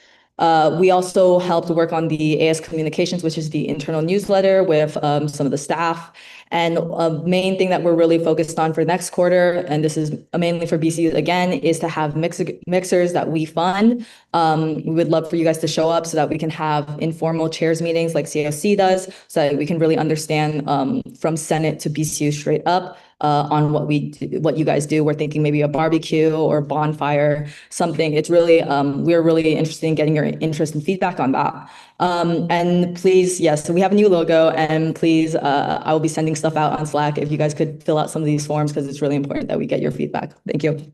We also helped work on the AS Communications, which is the internal newsletter with some of the staff. And a main thing that we're really focused on for next quarter, and this is mainly for BCU again, is to have mixers that we fund. We would love for you guys to show up so that we can have informal chairs meetings like COC does, so that we can really understand from Senate to BCU straight up on what you guys do. We're thinking maybe a barbecue or bonfire, something. It's really, we're really interested in getting your interest and feedback on that. And please, yes, so we have a new logo, and please, I will be sending stuff out on Slack if you guys could fill out some of these forms, because it's really important that we get your feedback. Thank you.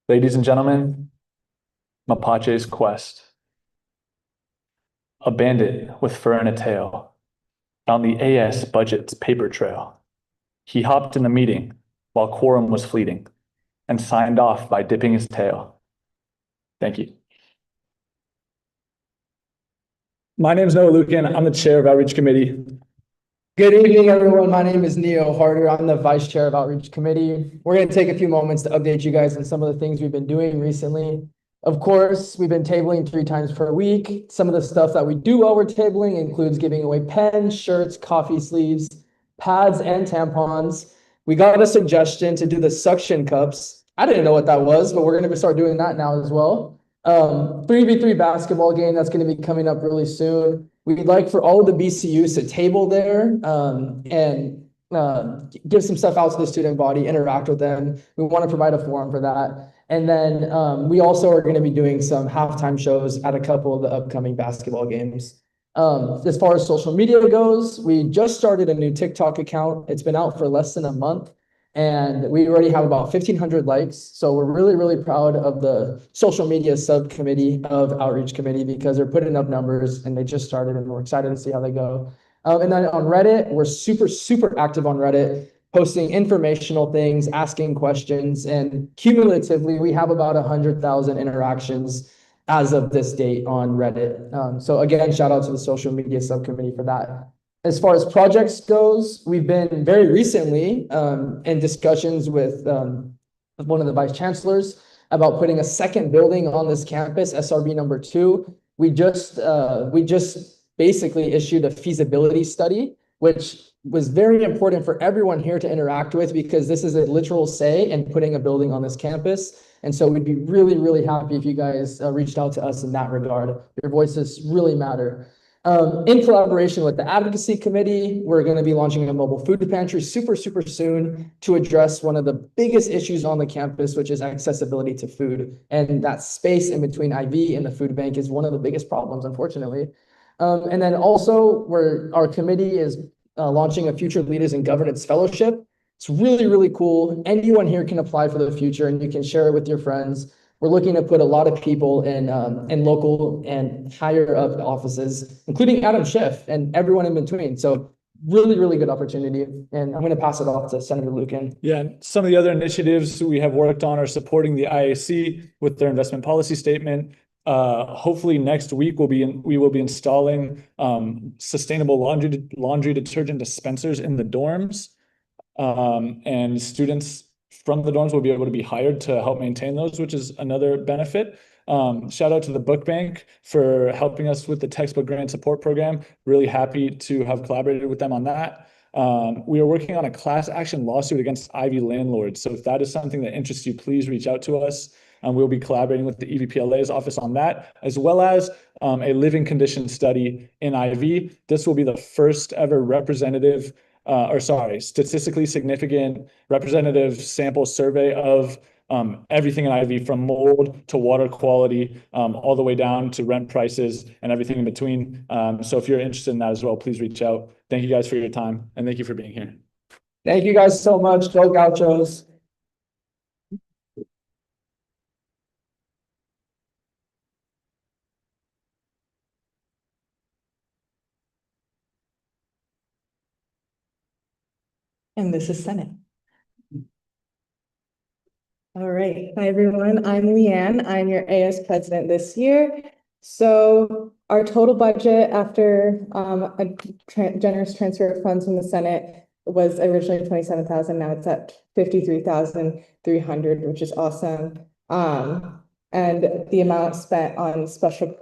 Ladies and gentlemen, Mapache's Quest. A bandit with fur and a tail found the AS budget's paper trail. He hopped in a meeting while quorum was fleeting and signed off by dipping his tail. Thank you. My name is Noah Lucan. I'm the chair of Outreach Committee. Good evening, everyone. My name is Neo Harder. I'm the vice chair of Outreach Committee. We're going to take a few moments to update you guys on some of the things we've been doing recently. Of course, we've been tabling 3 times per week. Some of the stuff that we do while we're tabling includes giving away pens, shirts, coffee sleeves, pads, and tampons. We got a suggestion to do the suction cups. I didn't know what that was, but we're going to start doing that now as well. 3v3 basketball game that's going to be coming up really soon. We'd like for all of the BCUs to table there and give some stuff out to the student body, interact with them. We want to provide a forum for that. And then we also are going to be doing some halftime shows at a couple of the upcoming basketball games. As far as social media goes, we just started a new TikTok account. It's been out for less than a month, and we already have about 1,500 likes. So we're really, really proud of the social media subcommittee of Outreach Committee because they're putting up numbers and they just started and we're excited to see how they go. And then on Reddit, we're super, super active on Reddit, posting informational things, asking questions, and cumulatively, we have about 100,000 interactions as of this date on Reddit. So again, shout out to the social media subcommittee for that. As far as projects goes, we've been very recently in discussions with one of the vice chancellors about putting a second building on this campus, SRB number 2. We just basically issued a feasibility study, which was very important for everyone here to interact with because this is a literal say in putting a building on this campus. And so we'd be really, really happy if you guys reached out to us in that regard. Your voices really matter. In collaboration with the advocacy committee, we're going to be launching a mobile food pantry super, super soon to address one of the biggest issues on the campus, which is accessibility to food. And that space in between IV and the food bank is one of the biggest problems, unfortunately. And then also our committee is launching a Future Leaders in Governance Fellowship. It's really, really cool. Anyone here can apply for the future and you can share it with your friends. We're looking to put a lot of people in local and higher up offices, including Adam Schiff and everyone in between. So really, really good opportunity. And I'm going to pass it off to Senator Lucan. Yeah, some of the other initiatives we have worked on are supporting the IAC with their investment policy statement. Hopefully next week we will be installing sustainable laundry detergent dispensers in the dorms, and students from the dorms will be able to be hired to help maintain those, which is another benefit. Shout out to the Book Bank for helping us with the textbook grant support program. Really happy to have collaborated with them on that. We are working on a class action lawsuit against Ivy landlords. So if that is something that interests you, please reach out to us. We'll be collaborating with the EVPLA's office on that, as well as a living condition study in IV. This will be the first ever statistically significant representative sample survey of everything in IV, from mold to water quality, all the way down to rent prices and everything in between. So if you're interested in that as well, please reach out. Thank you guys for your time, and thank you for being here. Thank you guys so much. Go Gauchos. And this is Senate. All right. Hi, everyone. I'm Leanne. I'm your AS president this year. So our total budget after a generous transfer of funds from the Senate was originally 27,000. Now it's at 53,300, which is awesome. And the amount spent on special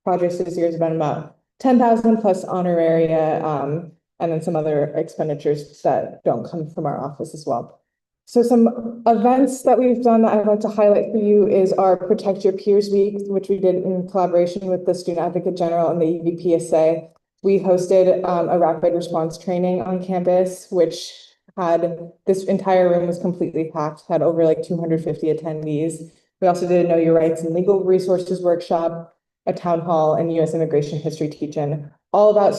projects this year has been about 10,000 plus honoraria, and then some other expenditures that don't come from our office as well. So some events that we've done that I'd like to highlight for you is our Protect Your Peers Week, which we did in collaboration with the Student Advocate General and the EVPSA. We hosted a rapid response training on campus, which had this entire room was completely packed, had over like 250 attendees. We also did a Know Your Rights and Legal Resources workshop, a town hall, and U.S. immigration history teach-in, all about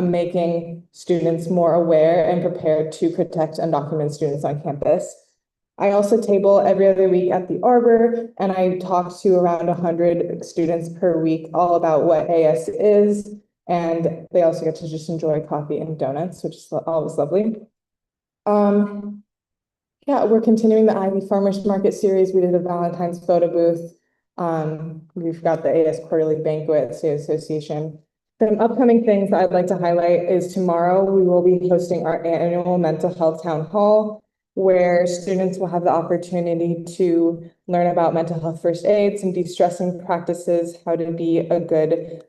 making students more aware and prepared to protect undocumented students on campus. I also table every other week at the Arbor, and I talk to around 100 students per week all about what AS is. And they also get to just enjoy coffee and donuts, which is always lovely. Yeah, we're continuing the Ivy Farmers Market series. We did a Valentine's photo booth. We've got the AS Quarterly Banquet, State Association. Some upcoming things that I'd like to highlight is tomorrow we will be hosting our annual mental health town hall, where students will have the opportunity to learn about mental health first aid, some de-stressing practices, how to be a good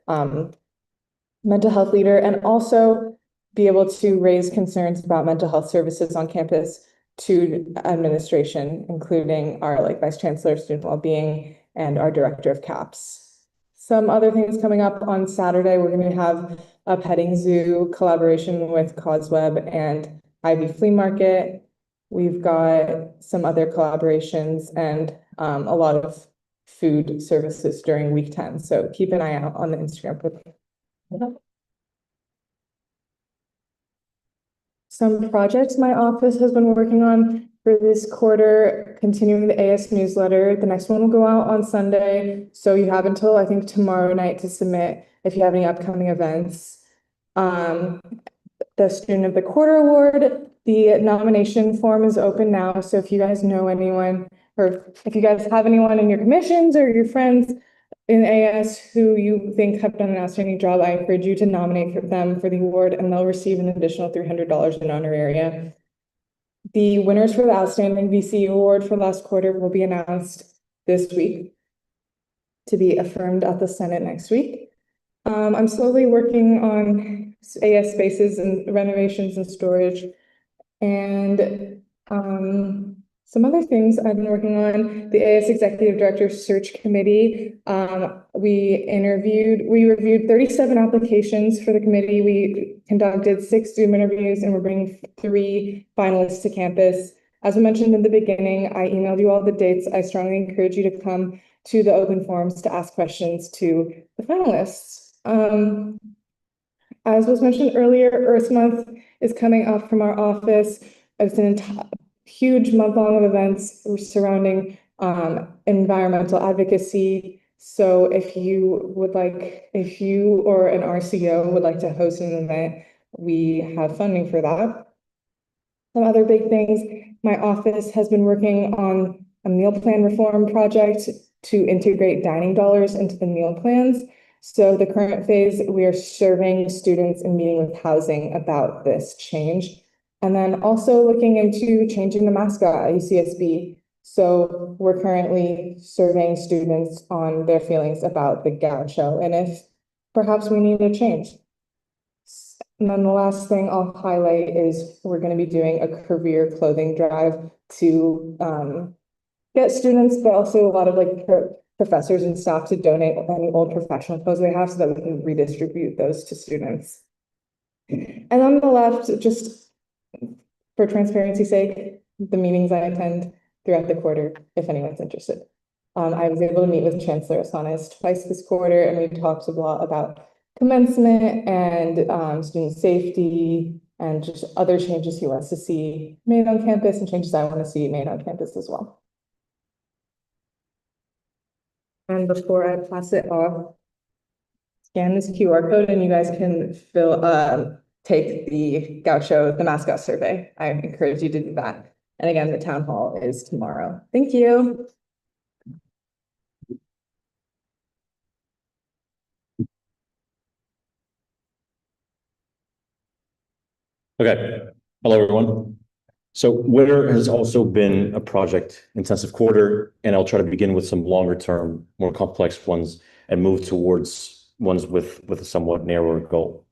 mental health leader, and also be able to raise concerns about mental health services on campus to administration, including our Vice Chancellor of Student Wellbeing and our Director of CAPS. Some other things coming up on Saturday, we're going to have a petting zoo collaboration with CAUSEWeb and Ivy Flea Market. We've got some other collaborations and a lot of food services during week 10. So keep an eye out on the Instagram profile. Some projects my office has been working on for this quarter, continuing the AS newsletter. The next one will go out on Sunday. So you have until I think tomorrow night to submit if you have any upcoming events. The Student of the Quarter Award, the nomination form is open now. So if you guys know anyone, or if you guys have anyone in your commissions or your friends in AS who you think have done an outstanding job, I encourage you to nominate them for the award, and they'll receive an additional $300 in honoraria. The winners for the Outstanding VC Award for last quarter will be announced this week to be affirmed at the Senate next week. I'm slowly working on AS spaces and renovations and storage, and some other things I've been working on. The AS Executive Director Search Committee. We reviewed 37 applications for the committee. We conducted 6 Zoom interviews, and we're bringing 3 finalists to campus. As I mentioned in the beginning, I emailed you all the dates. I strongly encourage you to come to the open forums to ask questions to the finalists. As was mentioned earlier, Earth Month is coming up from our office. It's an huge month-long of events surrounding environmental advocacy. So if you or an RCO would like to host an event, we have funding for that. Some other big things, my office has been working on a meal plan reform project to integrate dining dollars into the meal plans. So the current phase, we are surveying students and meeting with housing about this change. And then also looking into changing the mascot at UCSB. So we're currently surveying students on their feelings about the Gaucho and if perhaps we need a change. And then the last thing I'll highlight is we're going to be doing a career clothing drive to get students, but also a lot of professors and staff to donate any old professional clothes they have so that we can redistribute those to students. And on the left, just for transparency's sake, the meetings I attend throughout the quarter, if anyone's interested. I was able to meet with Chancellor Osanes twice this quarter, and we talked a lot about commencement and student safety and just other changes he wants to see made on campus and changes I want to see made on campus as well. And before I pass it off, scan this QR code and you guys can take the Gaucho, the mascot survey. I encourage you to do that. And again, the town hall is tomorrow. Thank you. Okay. Hello, everyone. So winter has also been a project intensive quarter, and I'll try to begin with some longer term, more complex ones and move towards ones with a somewhat narrower goal.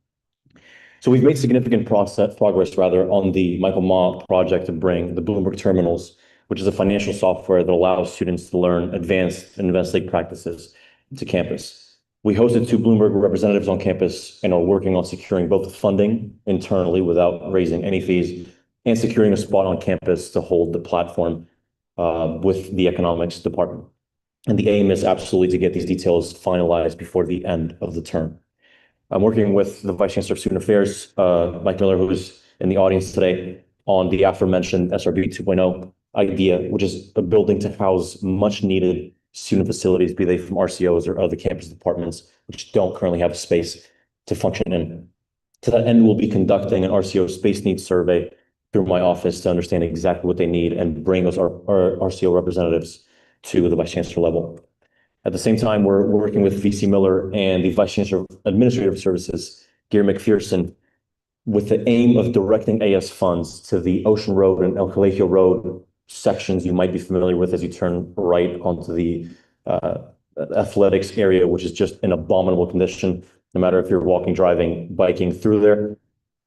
So we've made significant progress on the Michael Ma project to bring the Bloomberg terminals, which is a financial software that allows students to learn advanced investing practices to campus. We hosted 2 Bloomberg representatives on campus and are working on securing both the funding internally without raising any fees and securing a spot on campus to hold the platform with the economics department. And the aim is absolutely to get these details finalized before the end of the term. I'm working with the Vice Chancellor of Student Affairs, Mike Miller, who's in the audience today, on the aforementioned SRB 2.0 idea, which is a building to house much needed student facilities, be they from RCOs or other campus departments, which don't currently have space to function in. To that end, we'll be conducting an RCO space needs survey through my office to understand exactly what they need and bring those our RCO representatives to the vice chancellor level. At the same time, we're working with VC Miller and the Vice Chancellor of Administrative Services, Gary McPherson, with the aim of directing AS funds to the Ocean Road and El Colegio Road sections you might be familiar with as you turn right onto the athletics area, which is just in abominable condition, no matter if you're walking, driving, biking through there.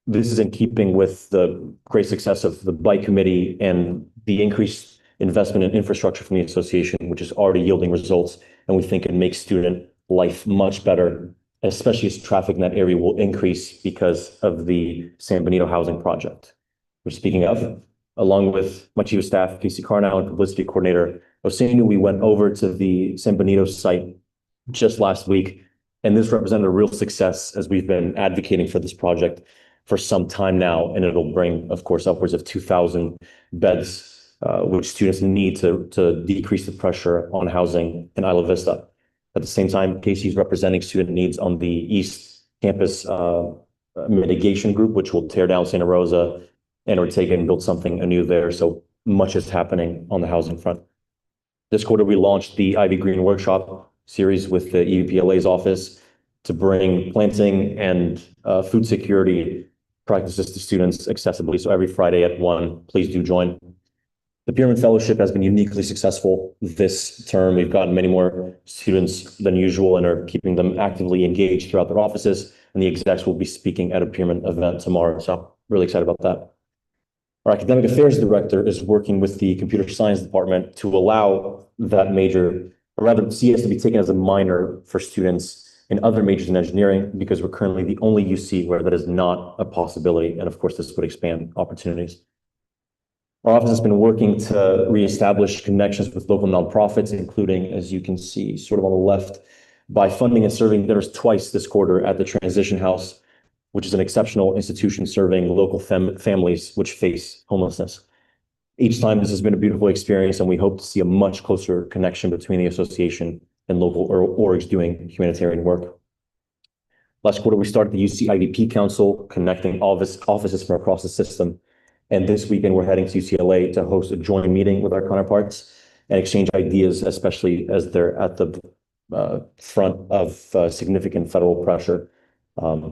This is in keeping with the great success of the bike committee and the increased investment in infrastructure from the association, which is already yielding results. And we think it makes student life much better, especially as traffic in that area will increase because of the San Benito housing project. We're speaking of, along with my chief of staff, Casey Carnell, and publicity coordinator, Osinu, we went over to the San Benito site just last week. And this represented a real success as we've been advocating for this project for some time now. And it'll bring, of course, upwards of 2,000 beds, which students need to decrease the pressure on housing in Isla Vista. At the same time, Casey's representing student needs on the East Campus mitigation group, which will tear down Santa Rosa and Ortega and build something anew there. So much is happening on the housing front. This quarter, we launched the Ivy Green Workshop series with the EVPLA's office to bring planting and food security practices to students accessibly. So every Friday at 1, please do join. The Pearman Fellowship has been uniquely successful this term. We've gotten many more students than usual and are keeping them actively engaged throughout their offices. And the execs will be speaking at a Pearman event tomorrow. So really excited about that. Our academic affairs director is working with the computer science department to allow that major, or rather CS, to be taken as a minor for students in other majors in engineering, because we're currently the only UC where that is not a possibility. And of course, this would expand opportunities. Our office has been working to reestablish connections with local nonprofits, including, as you can see, sort of on the left, by funding and serving dinners twice this quarter at the Transition House, which is an exceptional institution serving local families which face homelessness. Each time, this has been a beautiful experience, and we hope to see a much closer connection between the association and local orgs doing humanitarian work. Last quarter, we started the UC IVP Council, connecting offices from across the system. And this weekend, we're heading to UCLA to host a joint meeting with our counterparts and exchange ideas, especially as they're at the front of significant federal pressure.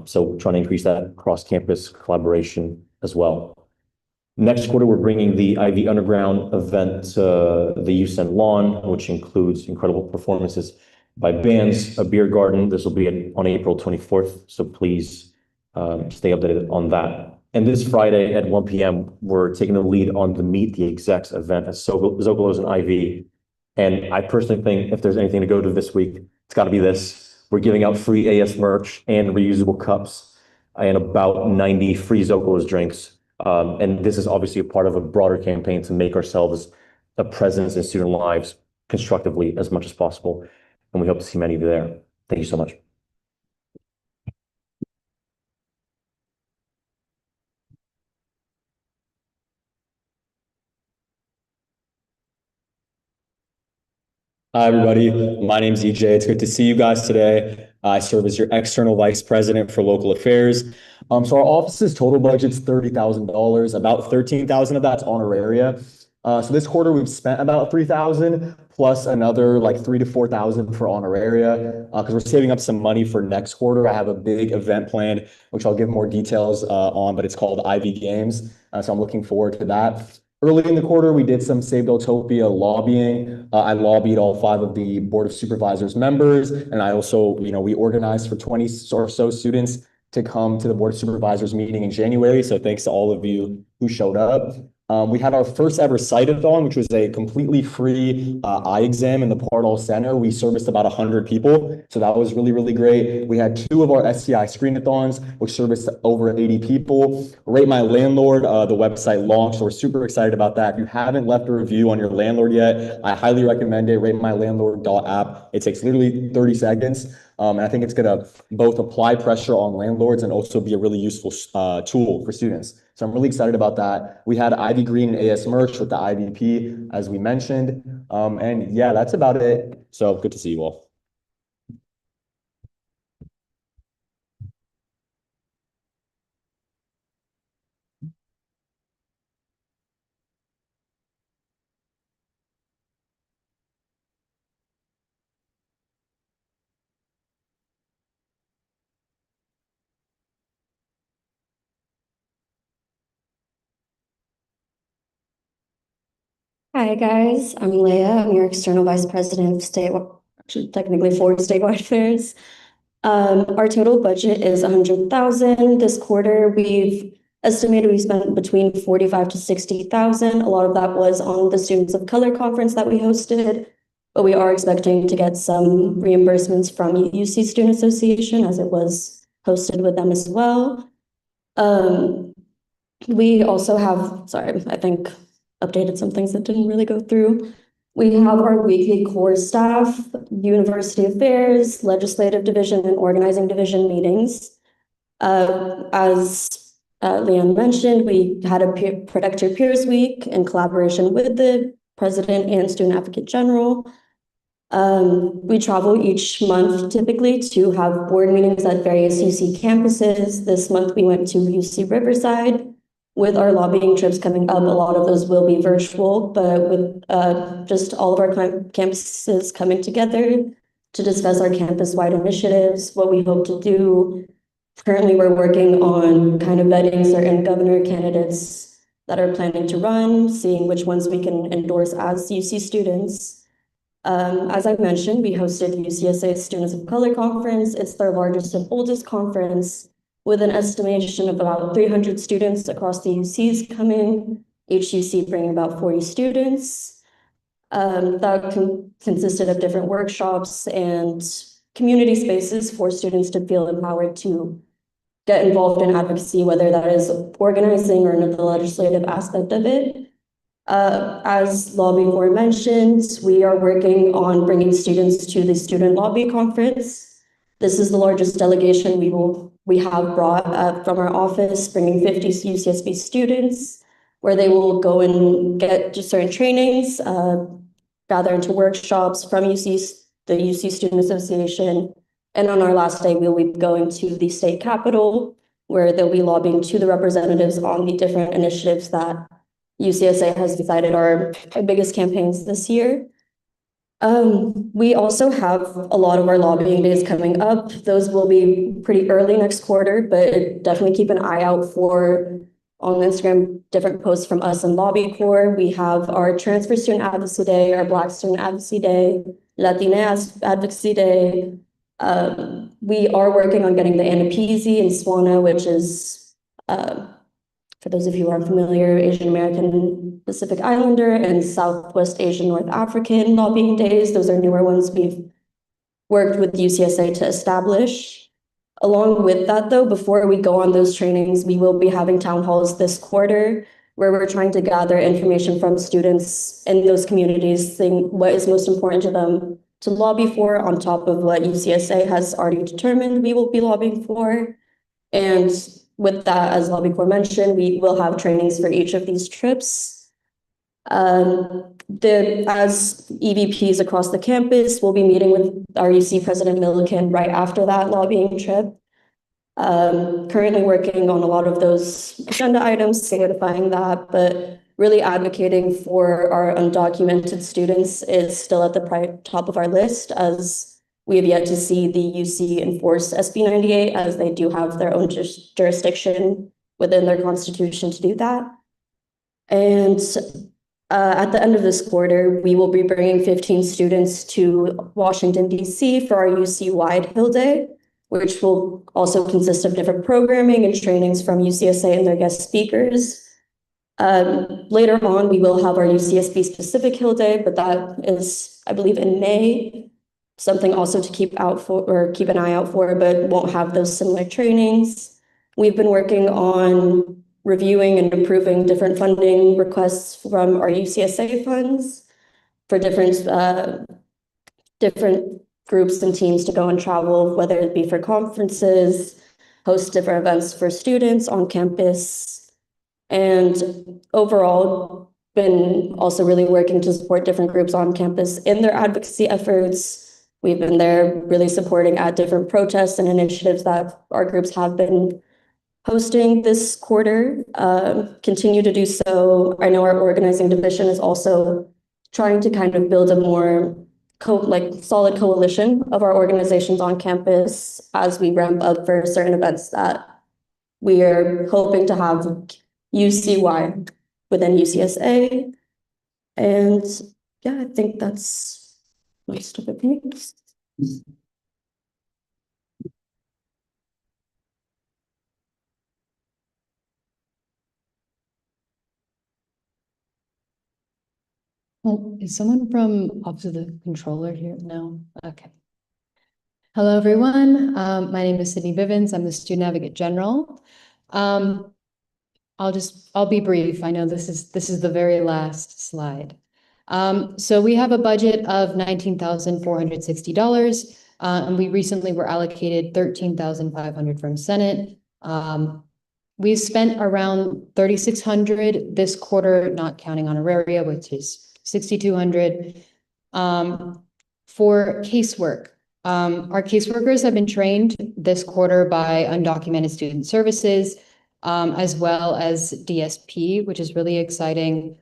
So trying to increase that cross-campus collaboration as well. Next quarter, we're bringing the Ivy Underground event to the UCenn lawn, which includes incredible performances by bands, a beer garden. This will be on April 24th, so please stay updated on that. And this Friday at 1 p.m., we're taking the lead on the Meet the Execs event at Zocalo's and Ivy. And I personally think if there's anything to go to this week, it's got to be this. We're giving out free AS merch and reusable cups and about 90 free Zocalo's drinks. And this is obviously a part of a broader campaign to make ourselves a presence in student lives constructively as much as possible. And we hope to see many of you there. Thank you so much. Hi, everybody. My name's EJ. It's good to see you guys today. I serve as your external vice president for local affairs. So our office's total budget's $30,000. About $13,000 of that's honoraria. So this quarter we've spent about $3,000 plus another like $3,000 to $4,000 for honoraria because we're saving up some money for next quarter. I have a big event planned, which I'll give more details on, but it's called Ivy Games. So I'm looking forward to that. Early in the quarter, we did some Save Utopia lobbying. I lobbied all 5 of the Board of Supervisors members. And I also, we organized for 20 or so students to come to the Board of Supervisors meeting in January. So thanks to all of you who showed up. We had our first ever site-a-thon, which was a completely free eye exam in the Pardall Center. We serviced about 100 people. So that was really, really great. We had 2 of our SCI screen-a-thons, which serviced over 80 people. Rate My Landlord, the website launched. So we're super excited about that. If you haven't left a review on your landlord yet, I highly recommend it. RateMyLandlord.app. It takes literally 30 seconds. And I think it's gonna both apply pressure on landlords and also be a really useful tool for students. So I'm really excited about that. We had Ivy Green and AS Merch with the IVP, as we mentioned. And yeah, that's about it. So good to see you all. Hi, guys. I'm Leah. I'm your external vice president of actually technically for statewide affairs. Our total budget is 100,000. This quarter, we've estimated we spent between 45 to 60,000. A lot of that was on the Students of Color conference that we hosted, but we are expecting to get some reimbursements from UC Student Association as it was hosted with them as well. We also have, sorry, I think updated some things that didn't really go through. We have our weekly core staff, university affairs, legislative division, and organizing division meetings. As Leanne mentioned, we had a Protect Your Peers Week in collaboration with the president and student advocate general. We travel each month typically to have board meetings at various UC campuses. This month we went to UC Riverside. With our lobbying trips coming up, a lot of those will be virtual, but with just all of our campuses coming together to discuss our campus-wide initiatives, what we hope to do. Currently, we're working on kind of vetting certain governor candidates that are planning to run, seeing which ones we can endorse as UC students. As I mentioned, we hosted UCSA Students of Color Conference. It's their largest and oldest conference, with an estimation of about 300 students across the UCs coming, each UC bringing about 40 students. That consisted of different workshops and community spaces for students to feel empowered to get involved in advocacy, whether that is organizing or the legislative aspect of it. As Lobby Corps mentioned, we are working on bringing students to the Student Lobby Conference. This is the largest delegation we have brought from our office, bringing 50 UCSB students, where they will go and get just certain trainings, gather into workshops from the UC Student Association. And on our last day, we'll be going to the state capitol, where they'll be lobbying to the representatives on the different initiatives that UCSA has decided are our biggest campaigns this year. We also have a lot of our lobbying days coming up. Those will be pretty early next quarter, but definitely keep an eye out for on Instagram different posts from us and Lobby Corps. We have our Transfer Student Advocacy Day, our Black Student Advocacy Day, Latina Advocacy Day. We are working on getting the ANAPISI in SWANA, which is, for those of you who aren't familiar, Asian American Pacific Islander and Southwest Asian North African lobbying days. Those are newer ones we've worked with UCSA to establish. Along with that, though, before we go on those trainings, we will be having town halls this quarter where we're trying to gather information from students in those communities, seeing what is most important to them to lobby for on top of what UCSA has already determined we will be lobbying for. And with that, as Lobby Corps mentioned, we will have trainings for each of these trips. As EVPs across the campus, we'll be meeting with our UC President Milliken right after that lobbying trip. Currently working on a lot of those agenda items, solidifying that, but really advocating for our undocumented students is still at the top of our list, as we have yet to see the UC enforce SB 98, as they do have their own jurisdiction within their constitution to do that. And at the end of this quarter, we will be bringing 15 students to Washington, D.C. for our UC-wide Hill Day, which will also consist of different programming and trainings from UCSA and their guest speakers. Later on, we will have our UCSB specific Hill Day, but that is, I believe, in May. Something also to keep an eye out for, but won't have those similar trainings. We've been working on reviewing and approving different funding requests from our UCSA funds for different groups and teams to go and travel, whether it be for conferences, host different events for students on campus, and overall been also really working to support different groups on campus in their advocacy efforts. We've been there really supporting at different protests and initiatives that our groups have been hosting this quarter, continue to do so. I know our organizing division is also trying to kind of build a more solid coalition of our organizations on campus as we ramp up for certain events that we are hoping to have UC-wide within UCSA. And yeah, I think that's most of it. Well, is someone from Office of the Controller here? No? Okay. Hello, everyone. My name is Sydney Bivens. I'm the Student Advocate General. I'll be brief. I know this is the very last slide. So we have a budget of $19,460, and we recently were allocated $13,500 from Senate. We've spent around $3,600 this quarter, not counting honoraria, which is $6,200 for casework. Our caseworkers have been trained this quarter by Undocumented Student Services, as well as DSP, which is really exciting.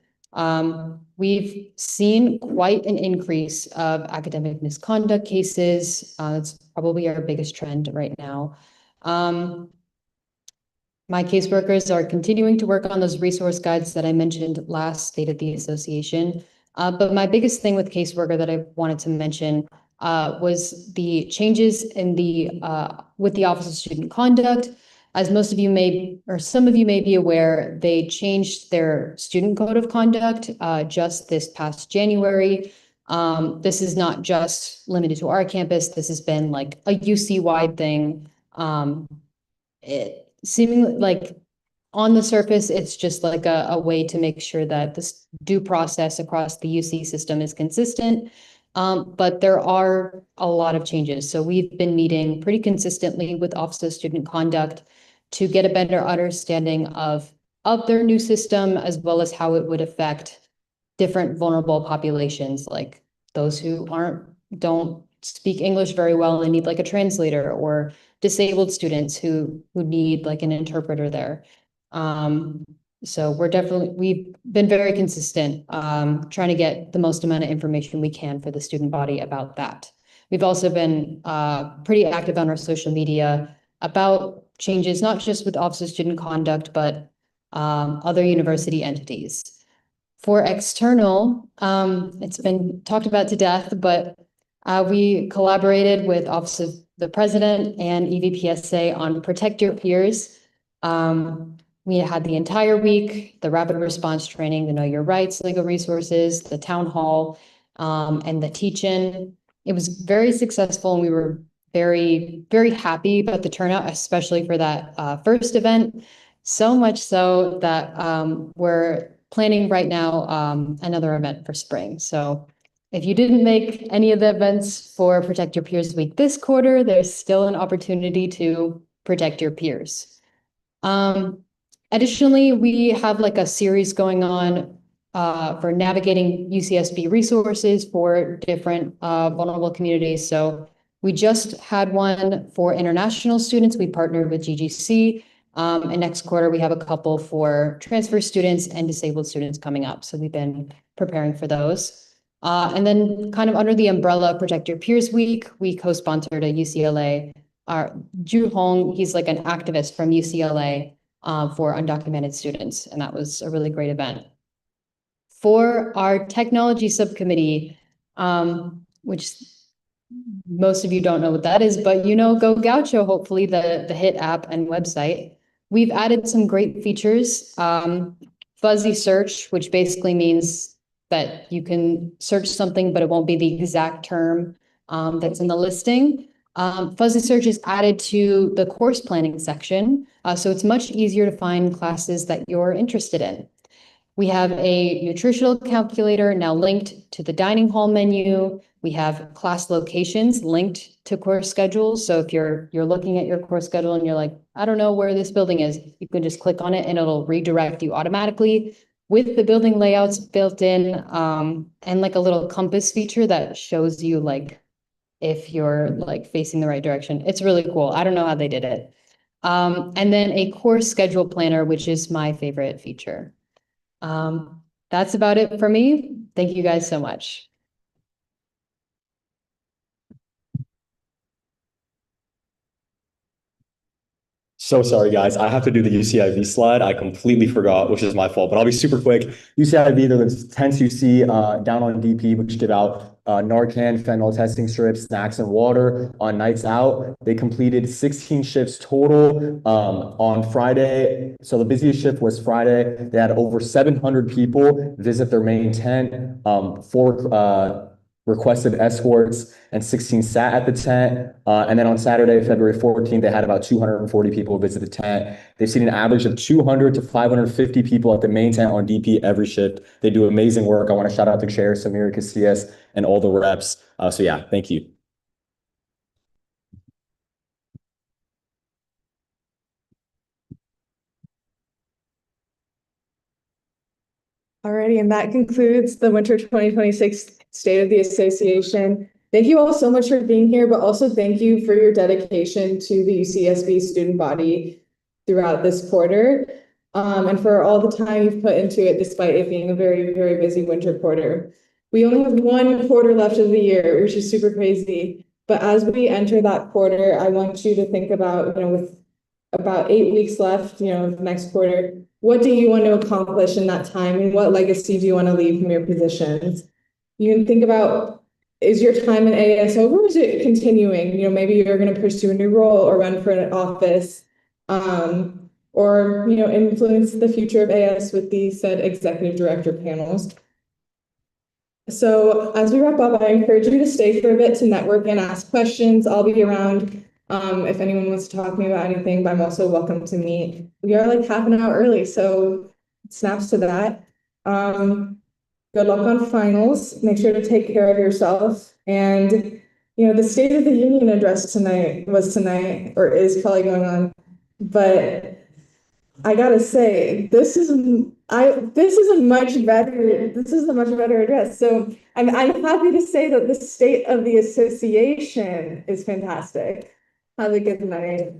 We've seen quite an increase of academic misconduct cases. It's probably our biggest trend right now. My caseworkers are continuing to work on those resource guides that I mentioned last State of the Association. But my biggest thing with caseworker that I wanted to mention was the changes in with the Office of Student Conduct. As most of you some of you may be aware, they changed their student code of conduct just this past January. This is not just limited to our campus. This has been like a UC-wide thing. It seemingly like on the surface, it's just like a way to make sure that this due process across the UC system is consistent. But there are a lot of changes. So we've been meeting pretty consistently with Office of Student Conduct to get a better understanding of their new system, as well as how it would affect different vulnerable populations, like those who don't speak English very well and need like a translator, or disabled students who need like an interpreter there. So we've been very consistent, trying to get the most amount of information we can for the student body about that. We've also been pretty active on our social media about changes, not just with Office of Student Conduct, but other university entities. For external, it's been talked about to death, but we collaborated with Office of the President and EVPSA on Protect Your Peers. We had the entire week, the rapid response training, the Know Your Rights, legal resources, the town hall, and the teach-in. It was very successful, and we were very, very happy about the turnout, especially for that first event. So much so that we're planning right now another event for spring. So if you didn't make any of the events for Protect Your Peers Week this quarter, there's still an opportunity to protect your peers. Additionally, we have like a series going on for navigating UCSB resources for different vulnerable communities. So we just had one for international students. We partnered with GGC. And next quarter, we have a couple for transfer students and disabled students coming up. So we've been preparing for those. And then kind of under the umbrella of Protect Your Peers Week, we co-sponsored a UCLA. Ju Hong, he's like an activist from UCLA for undocumented students. And that was a really great event. For our technology subcommittee, which most of you don't know what that is, but you know Go Gaucho, hopefully the HIT app and website. We've added some great features. Fuzzy search, which basically means that you can search something, but it won't be the exact term that's in the listing. Fuzzy search is added to the course planning section, so it's much easier to find classes that you're interested in. We have a nutritional calculator now linked to the dining hall menu. We have class locations linked to course schedules. So if you're looking at your course schedule and you're like, I don't know where this building is, you can just click on it and it'll redirect you automatically with the building layouts built in, and like a little compass feature that shows you like if you're like facing the right direction. It's really cool. I don't know how they did it. And then a course schedule planner, which is my favorite feature. That's about it for me. Thank you guys so much. So sorry, guys. I have to do the UCIV slide. I completely forgot, which is my fault, but I'll be super quick. UCIV, they're the tents you see down on DP, which give out Narcan, fentanyl testing strips, snacks, and water on nights out. They completed 16 shifts total on Friday. So the busiest shift was Friday. They had over 700 people visit their main tent. 4 requested escorts and 16 sat at the tent. And then on Saturday, February 14th, they had about 240 people visit the tent. They've seen an average of 200 to 550 people at the main tent on DP every shift. They do amazing work. I want to shout out to Chair Samira Casillas and all the reps. So yeah, thank you. Alrighty, and that concludes the winter 2026 State of the Association. Thank you all so much for being here, but also thank you for your dedication to the UCSB student body throughout this quarter, and for all the time you've put into it despite it being a very, very busy winter quarter. We only have 1 quarter left of the year, which is super crazy. But as we enter that quarter, I want you to think about, with about 8 weeks left, next quarter, what do you want to accomplish in that time, and what legacy do you want to leave from your positions? You can think about, is your time in AS over, or is it continuing? Maybe you're going to pursue a new role or run for an office, or influence the future of AS with the said executive director panels. So as we wrap up, I encourage you to stay for a bit to network and ask questions. I'll be around if anyone wants to talk to me about anything, but I'm also welcome to meet. We are like half an hour early, so snaps to that. Good luck on finals. Make sure to take care of yourself. And, the State of the Union address tonight, or is probably going on. But I gotta say, this is a much better address. So I'm happy to say that the State of the Association is fantastic. Have a good night.